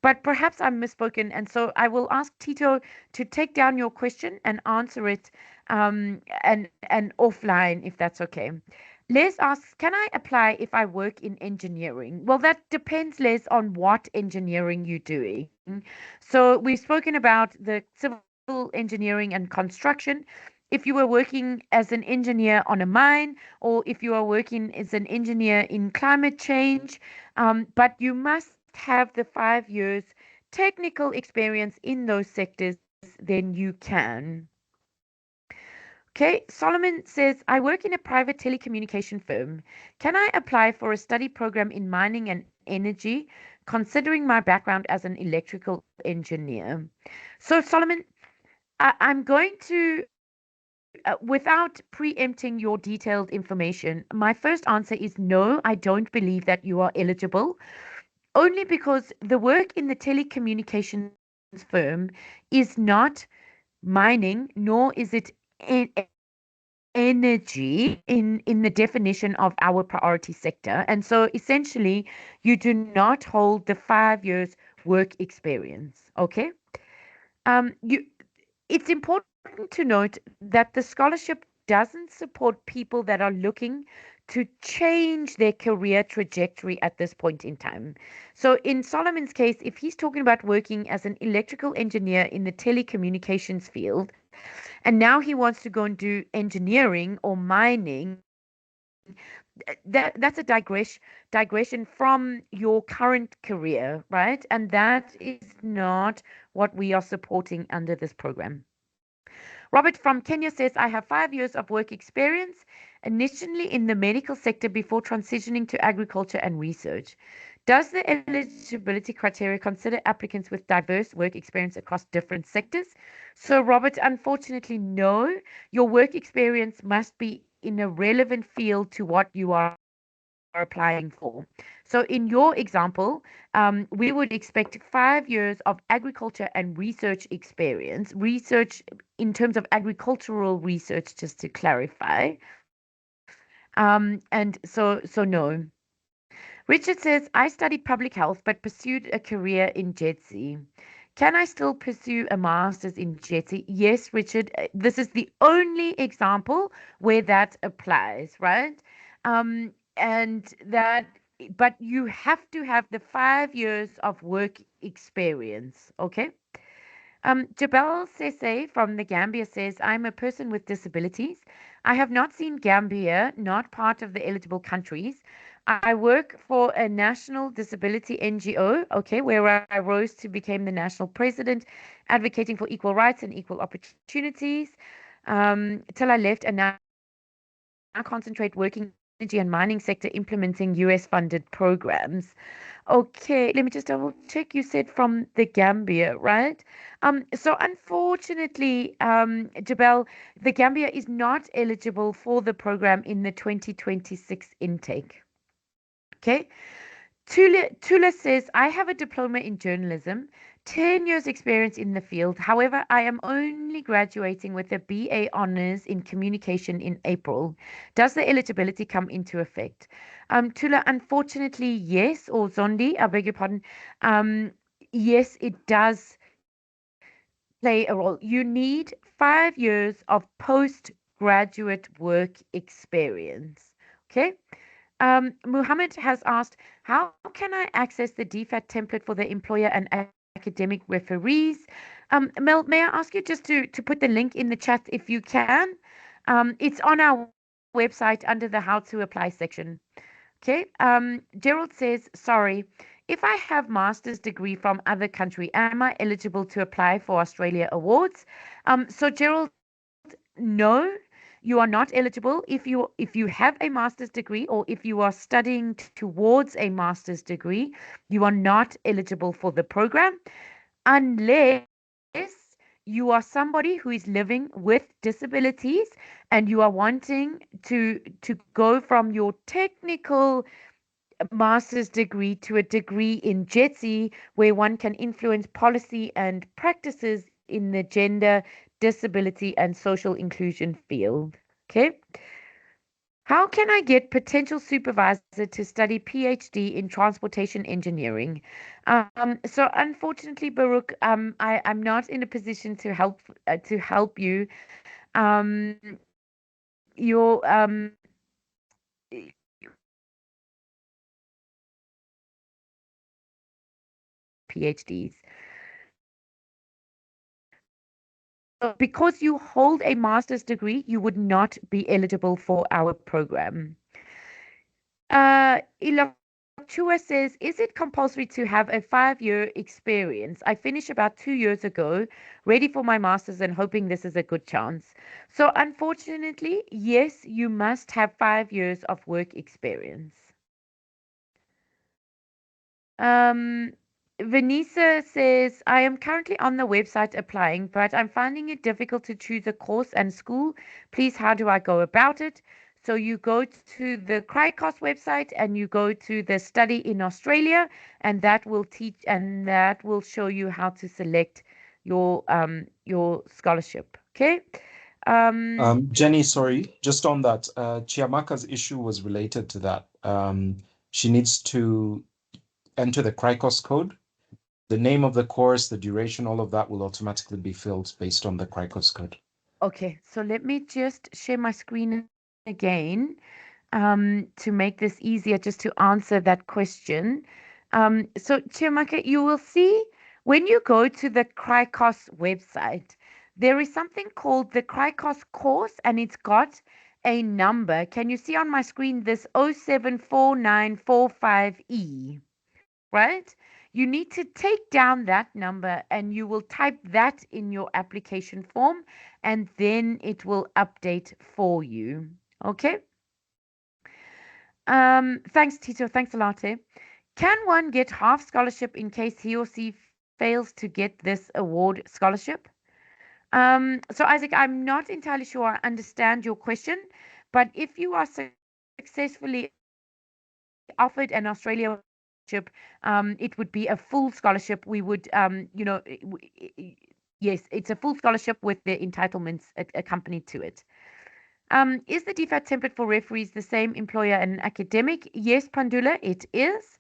A: but perhaps I'm misspoken. And so I will ask Tito to take down your question and answer it and offline, if that's okay. Les asks, can I apply if I work in engineering? Well, that depends, Les, on what engineering you're doing. So we've spoken about the civil engineering and construction. If you were working as an engineer on a mine, or if you are working as an engineer in climate change, but you must have the 5 years technical experience in those sectors, then you can. Okay, Solomon says, I work in a private telecommunication firm. Can I apply for a study program in mining and energy, considering my background as an electrical engineer? So, Solomon, I'm going to without preempting your detailed information, my first answer is no, I don't believe that you are eligible, only because the work in the telecommunications firm is not mining, nor is it e- energy in the definition of our priority sector. And so essentially, you do not hold the 5 years work experience. Okay. You It's important to note that the scholarship doesn't support people that are looking to change their career trajectory at this point in time. So, in Solomon's case, if he's talking about working as an electrical engineer in the telecommunications field, and now he wants to go and do engineering or mining, that's a digression from your current career, right? And that is not what we are supporting under this program. Robert from Kenya says, I have 5 years of work experience, initially in the medical sector before transitioning to agriculture and research. Does the eligibility criteria consider applicants with diverse work experience across different sectors? So, Robert, unfortunately, no. Your work experience must be in a relevant field to what you are applying for. So, in your example, we would expect 5 years of agriculture and research experience, research in terms of agricultural research, just to clarify. And so no. Richard says, I studied public health but pursued a career in JETSI. Can I still pursue a master's in JETSI? Yes, Richard. This is the only example where that applies, right? And that, but you have to have the 5 years of work experience, okay? Jabal Sese from the Gambia says, I'm a person with disabilities. I have not seen Gambia, not part of the eligible countries. I work for a national disability NGO, okay, where I rose to become the national president, advocating for equal rights and equal opportunities, till I left and now concentrate working energy and mining sector implementing US funded programs. Okay, let me just double check. You said from the Gambia, right? So unfortunately, Jabel, the Gambia is not eligible for the program in the 2026 intake. Okay. Tula says, I have a diploma in journalism, 10 years experience in the field. However, I am only graduating with a BA honors in communication in April. Does the eligibility come into effect? Tula, unfortunately, yes, or Zondi, I beg your pardon. Um, yes, it does play a role. You need 5 years of postgraduate work experience. Okay. Muhammad has asked, how can I access the DFAT template for the employer and academic referees? Mel, may I ask you just to put the link in the chat if you can? It's on our website under the How to Apply section. Okay. Gerald says, sorry, if I have master's degree from other country, am I eligible to apply for Australia awards? So Gerald, no, you are not eligible if you have a master's degree or if you are studying towards a master's degree, you are not eligible for the program unless you are somebody who is living with disabilities and you are wanting to go from your technical master's degree to a degree in JETSI where one can influence policy and practices in the gender, disability, and social inclusion field. Okay. How can I get potential supervisor to study PhD in transportation engineering? So unfortunately, Baruch, I'm not in a position to help you. Um, your PhDs. So because you hold a master's degree, you would not be eligible for our program. Ilachua says, is it compulsory to have a 5 year experience? I finished about 2 years ago, ready for my master's and hoping this is a good chance. So unfortunately, yes, you must have 5 years of work experience. Um, Vanessa says, I am currently on the website applying, but I'm finding it difficult to choose a course and school. Please, how do I go about it? So you go to the Cricos website and you go to the study in Australia, and that will teach and that will show you how to select your scholarship. Okay. Um,
B: Jenny, sorry, just on that, Chiamaka's issue was related to that. She needs to enter the Cricos code. The name of the course, the duration, all of that will automatically be filled based on the Cricos code.
A: okay, so let me just share my screen again. To make this easier, just to answer that question. So, Chiamaka, you will see when you go to the Cricos website, there is something called the Cricos course, and it's got a number. Can you see on my screen this 074945E, right? You need to take down that number and you will type that in your application form, and then it will update for you. Okay? Thanks, Tito. Thanks a lot. Eh? Can one get half scholarship in case he or she fails to get this award scholarship? So Isaac, I'm not entirely sure I understand your question, but if you are successfully offered an Australia scholarship, it would be a full scholarship. We would, yes, it's a full scholarship with the entitlements accompanied to it. Is the DFAT template for referees the same employer and academic? Yes, Pandula, it is.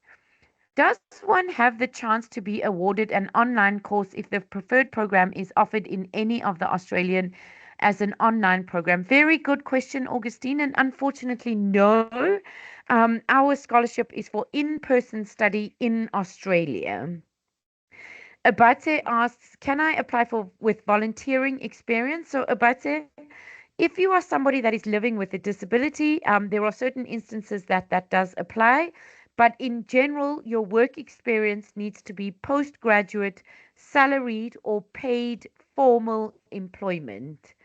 A: Does one have the chance to be awarded an online course if the preferred program is offered in any of the Australian as an online program? Very good question, Augustine. And unfortunately, no. Our scholarship is for in-person study in Australia. Abate asks, can I apply for with volunteering experience? So Abate, if you are somebody that is living with a disability, there are certain instances that that does apply. But in general, your work experience needs to be postgraduate, salaried, or paid formal employment.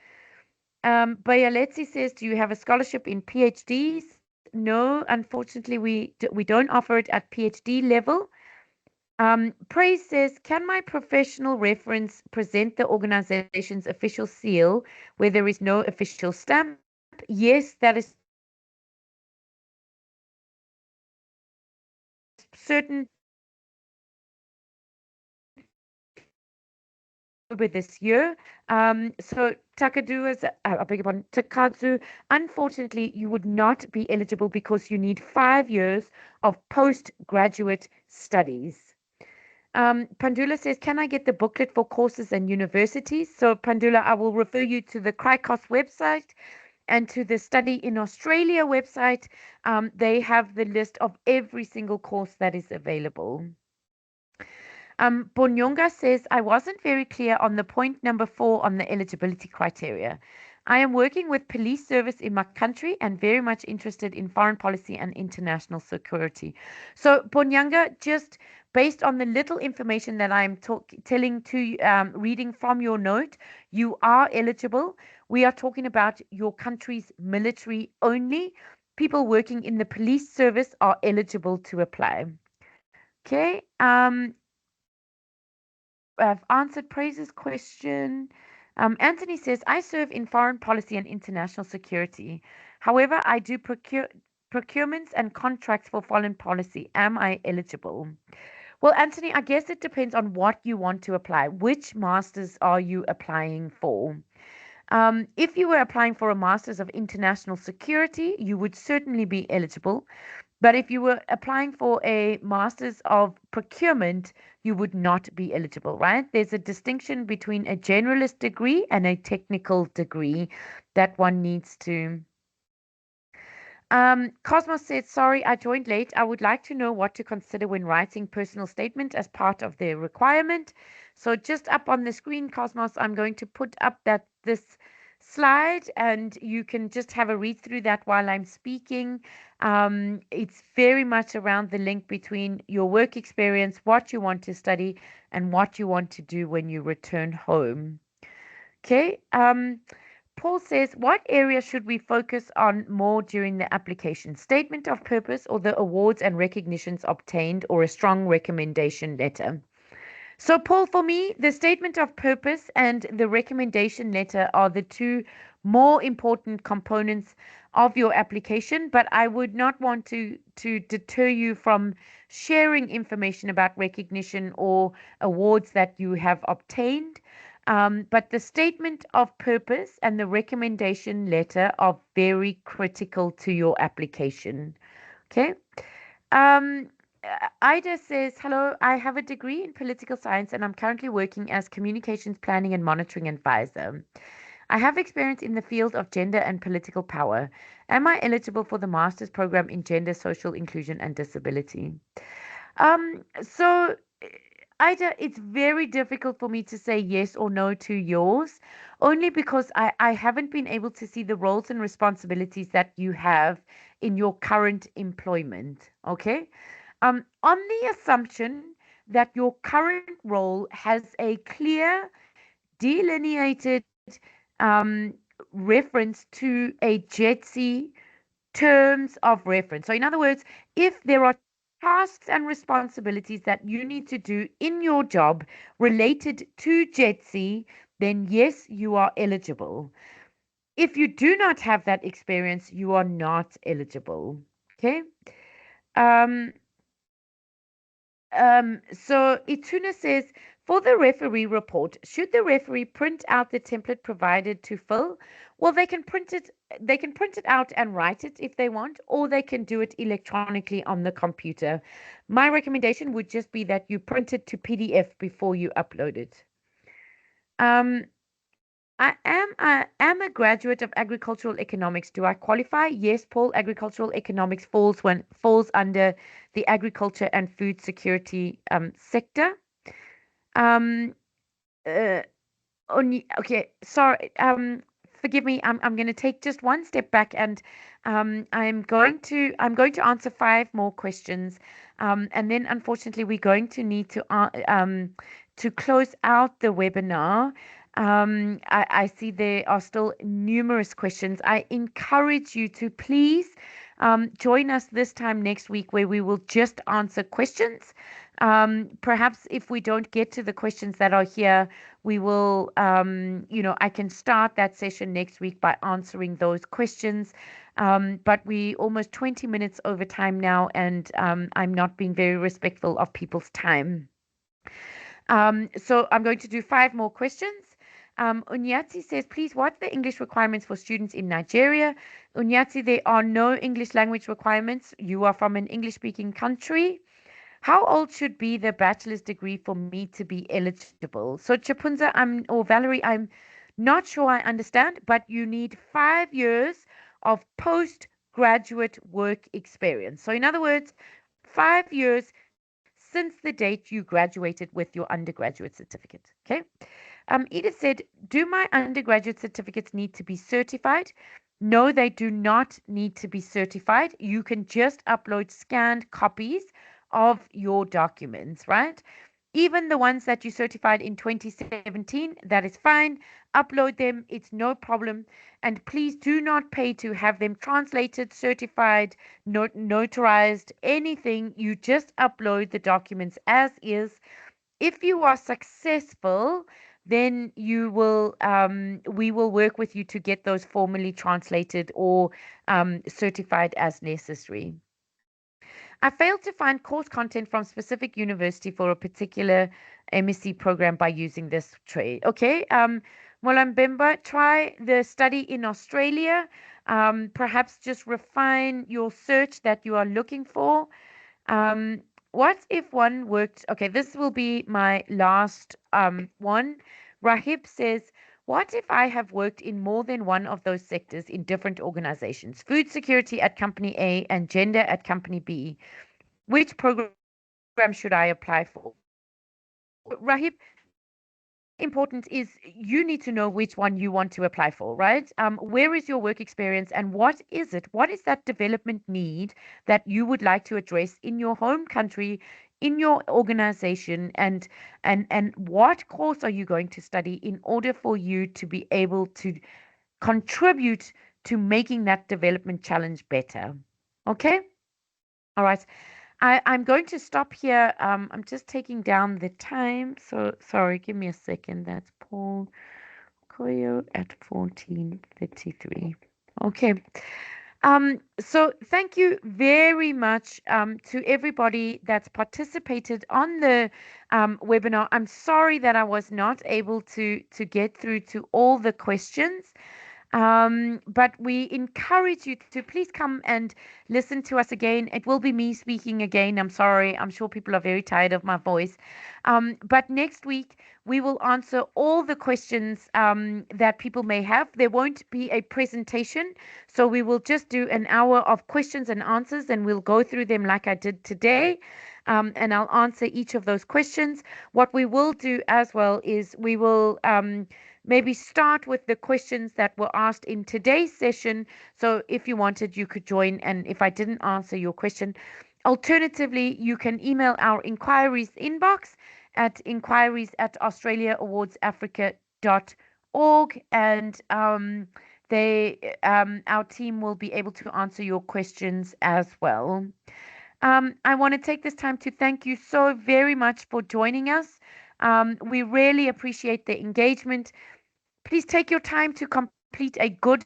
A: Bayaletsi says, do you have a scholarship in PhDs? No, unfortunately, we don't offer it at PhD level. Praise says, can my professional reference present the organization's official seal where there is no official stamp? Yes, that is certain October this year. So Takadu's, I beg your pardon, Takadzu, unfortunately, you would not be eligible because you need 5 years of postgraduate studies. Pandula says, can I get the booklet for courses and universities? So, Pandula, I will refer you to the Cricos website and to the Study in Australia website. They have the list of every single course that is available. Bonyonga says, I wasn't very clear on the point number 4 on the eligibility criteria. I am working with police service in my country and very much interested in foreign policy and international security. So, Bonyanga, just based on the little information that I'm telling to reading from your note, you are eligible. We are talking about your country's military only. People working in the police service are eligible to apply. Okay. I've answered Praise's question. Anthony says, I serve in foreign policy and international security. However, I do procurements and contracts for foreign policy. Am I eligible? Well, Anthony, I guess it depends on what you want to apply. Which masters are you applying for? If you were applying for a Masters of International Security, you would certainly be eligible. But if you were applying for a Masters of Procurement, you would not be eligible, right? There's a distinction between a generalist degree and a technical degree that one needs to. Cosmos said, sorry, I joined late. I would like to know what to consider when writing personal statement as part of the requirement. So just up on the screen, Cosmos, I'm going to put up this slide and you can just have a read through that while I'm speaking. It's very much around the link between your work experience, what you want to study, and what you want to do when you return home. Okay. Paul says, what area should we focus on more during the application? Statement of purpose or the awards and recognitions obtained or a strong recommendation letter? So, Paul, for me, the statement of purpose and the recommendation letter are the two more important components of your application, but I would not want to deter you from sharing information about recognition or awards that you have obtained. But the statement of purpose and the recommendation letter are very critical to your application. Okay. Um, Ida says, hello, I have a degree in political science and I'm currently working as communications planning and monitoring advisor. I have experience in the field of gender and political power. Am I eligible for the master's program in gender, social inclusion, and disability? So Ida, it's very difficult for me to say yes or no to yours, only because I haven't been able to see the roles and responsibilities that you have in your current employment. Okay. On the assumption that your current role has a clear, delineated reference to a JETSI terms of reference. So, in other words, if there are tasks and responsibilities that you need to do in your job related to JETSI, then yes, you are eligible. If you do not have that experience, you are not eligible. Okay. Um, so Ituna says, for the referee report, should the referee print out the template provided to fill? Well, they can print it out and write it if they want, or they can do it electronically on the computer. My recommendation would just be that you print it to PDF before you upload it. Um, I am a graduate of agricultural economics. Do I qualify? Yes, Paul. Agricultural economics falls under the agriculture and food security sector. Um, uh, okay, sorry. Forgive me. I'm going to take just one step back, and I'm going to answer five more questions, and then unfortunately we're going to need to close out the webinar. I see there are still numerous questions. I encourage you to please join us this time next week where we will just answer questions. Perhaps if we don't get to the questions that are here, we will, I can start that session next week by answering those questions. But we almost 20 minutes over time now, and I'm not being very respectful of people's time. So I'm going to do five more questions. Unyati says, please, what are the English requirements for students in Nigeria? Unyati, there are no English language requirements. You are from an English-speaking country. How old should be the bachelor's degree for me to be eligible? So Chapunza, or Valerie, I'm not sure I understand, but you need 5 years of postgraduate work experience. So in other words, 5 years since the date you graduated with your undergraduate certificate. Okay. Edith said, do my undergraduate certificates need to be certified? No, they do not need to be certified. You can just upload scanned copies of your documents, right? Even the ones that you certified in 2017, that is fine. Upload them, it's no problem. And please do not pay to have them translated, certified, notarized, anything. You just upload the documents as is. If you are successful, then we will work with you to get those formally translated or certified as necessary. I failed to find course content from specific university for a particular MSc program by using this trade. Okay, Molambemba, try the study in Australia. Perhaps just refine your search that you are looking for. Um, what if one worked? Okay, this will be my last one. Rahib says, what if I have worked in more than one of those sectors in different organizations? Food security at company A and gender at company B. Which program should I apply for? Rahib, what's important is you need to know which one you want to apply for, right? Where is your work experience and what is it? What is that development need that you would like to address in your home country, in your organization, and what course are you going to study in order for you to be able to contribute to making that development challenge better. Okay? All right. I'm going to stop here. I'm just taking down the time. So sorry, give me a second. That's Paul Koyo at 14:33. Okay. So thank you very much to everybody that's participated on the webinar. I'm sorry that I was not able to get through to all the questions. But we encourage you to please come and listen to us again. It will be me speaking again. I'm sorry. I'm sure people are very tired of my voice. But next week, we will answer all the questions that people may have. There won't be a presentation. So we will just do an hour of questions and answers, and we'll go through them like I did today. And I'll answer each of those questions. What we will do as well is we will maybe start with the questions that were asked in today's session. So if you wanted, you could join. And if I didn't answer your question, alternatively, you can email our inquiries inbox at inquiries@australiaawardsafrica.org, and our team will be able to answer your questions as well. I want to take this time to thank you so very much for joining us. We really appreciate the engagement. Please take your time to complete a good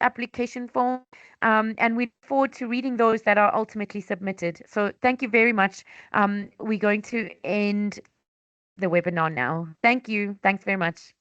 A: application form, and we look forward to reading those that are ultimately submitted. So thank you very much. We're going to end the webinar now. Thank you. Thanks very much.